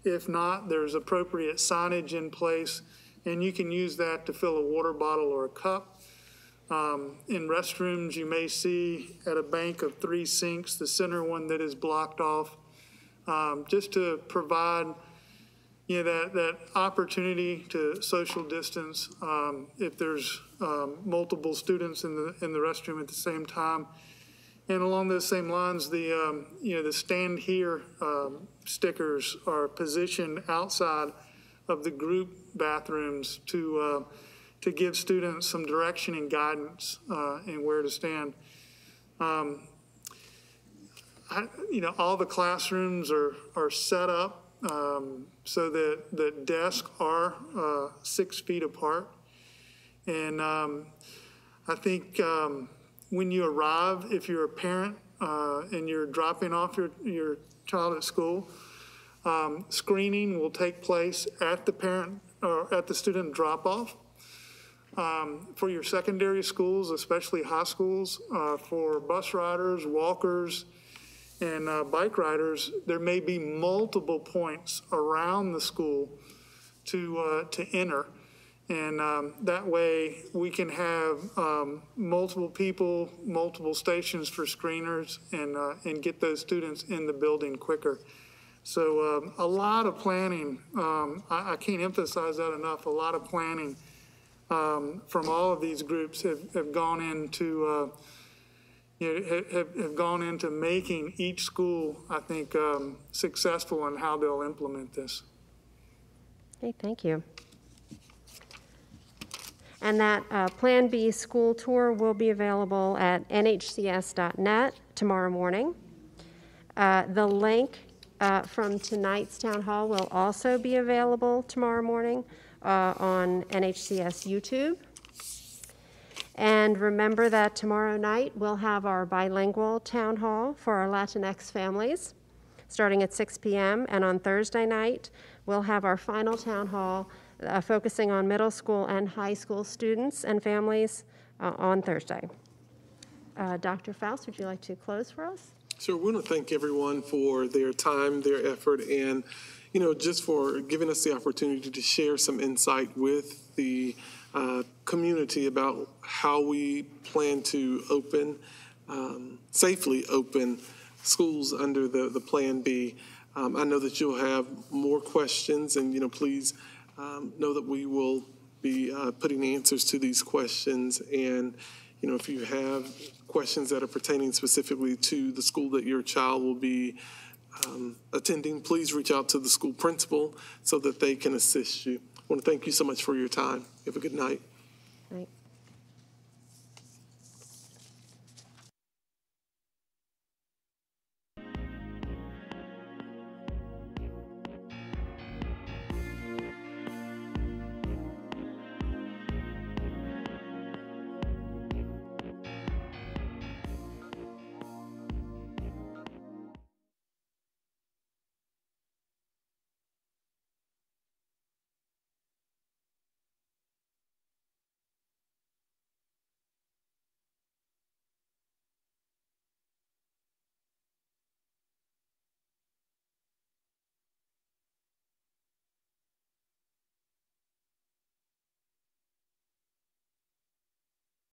If not, there's appropriate signage in place, and you can use that to fill a water bottle or a cup. In restrooms, you may see at a bank of 3 sinks, the center one that is blocked off, just to provide that opportunity to social distance if there's multiple students in the restroom at the same time. And along those same lines, the stand here stickers are positioned outside of the group bathrooms to give students some direction and guidance in where to stand. All the classrooms are set up so that the desks are 6 feet apart. And I think when you arrive, if you're a parent and you're dropping off your child at school, screening will take place at the parent or at the student drop-off. For your secondary schools, especially high schools, for bus riders, walkers, and bike riders, there may be multiple points around the school to enter. And that way we can have multiple people, multiple stations for screeners, and get those students in the building quicker. So a lot of planning, I can't emphasize that enough, a lot of planning from all of these groups have gone into have gone into making each school, I think, successful in how they'll implement this. Okay, thank you. And that Plan B school tour will be available at nhcs.net tomorrow morning. The link from tonight's town hall will also be available tomorrow morning on NHCS YouTube. And remember that tomorrow night we'll have our bilingual town hall for our Latinx families, starting at 6 p.m. And on Thursday night, we'll have our final town hall focusing on middle school and high school students and families on Thursday. Dr. Faust, would you like to close for us? Sure. We want to thank everyone for their time, their effort, and, just for giving us the opportunity to share some insight with the community about how we plan to safely open schools under the Plan B. I know that you'll have more questions, and, please know that we will be putting answers to these questions. And, if you have questions that are pertaining specifically to the school that your child will be attending, please reach out to the school principal so that they can assist you. I want to thank you so much for your time. You have a good night. Right.